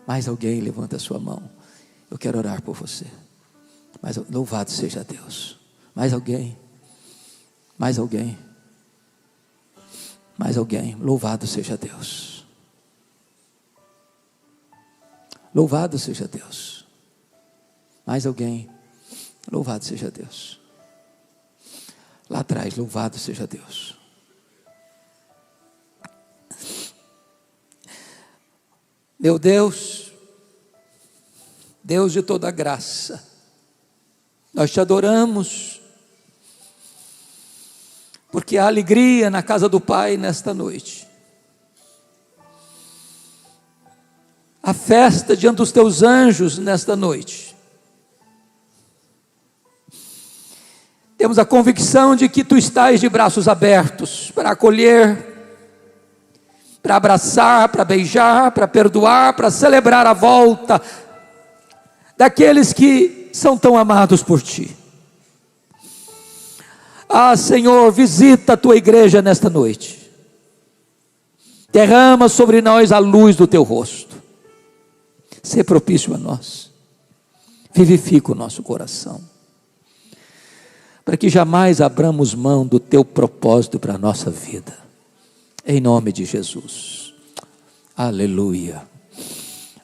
Mais alguém levanta a sua mão, eu quero orar por você. Mas louvado seja Deus. Mais alguém? Mais alguém? Mais alguém? Louvado seja Deus. Louvado seja Deus. Mais alguém? Louvado seja Deus. Lá atrás, louvado seja Deus. Meu Deus, Deus de toda graça, nós te adoramos, porque há alegria na casa do Pai nesta noite. A festa diante dos teus anjos nesta noite. Temos a convicção de que tu estás de braços abertos para acolher, para abraçar, para beijar, para perdoar, para celebrar a volta daqueles que são tão amados por ti. Ah, Senhor, visita a tua igreja nesta noite. Derrama sobre nós a luz do teu rosto. Sê propício a nós. Vivifica o nosso coração, para que jamais abramos mão do teu propósito para a nossa vida. Em nome de Jesus. Aleluia.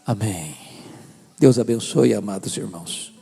Amém. Deus abençoe, amados irmãos.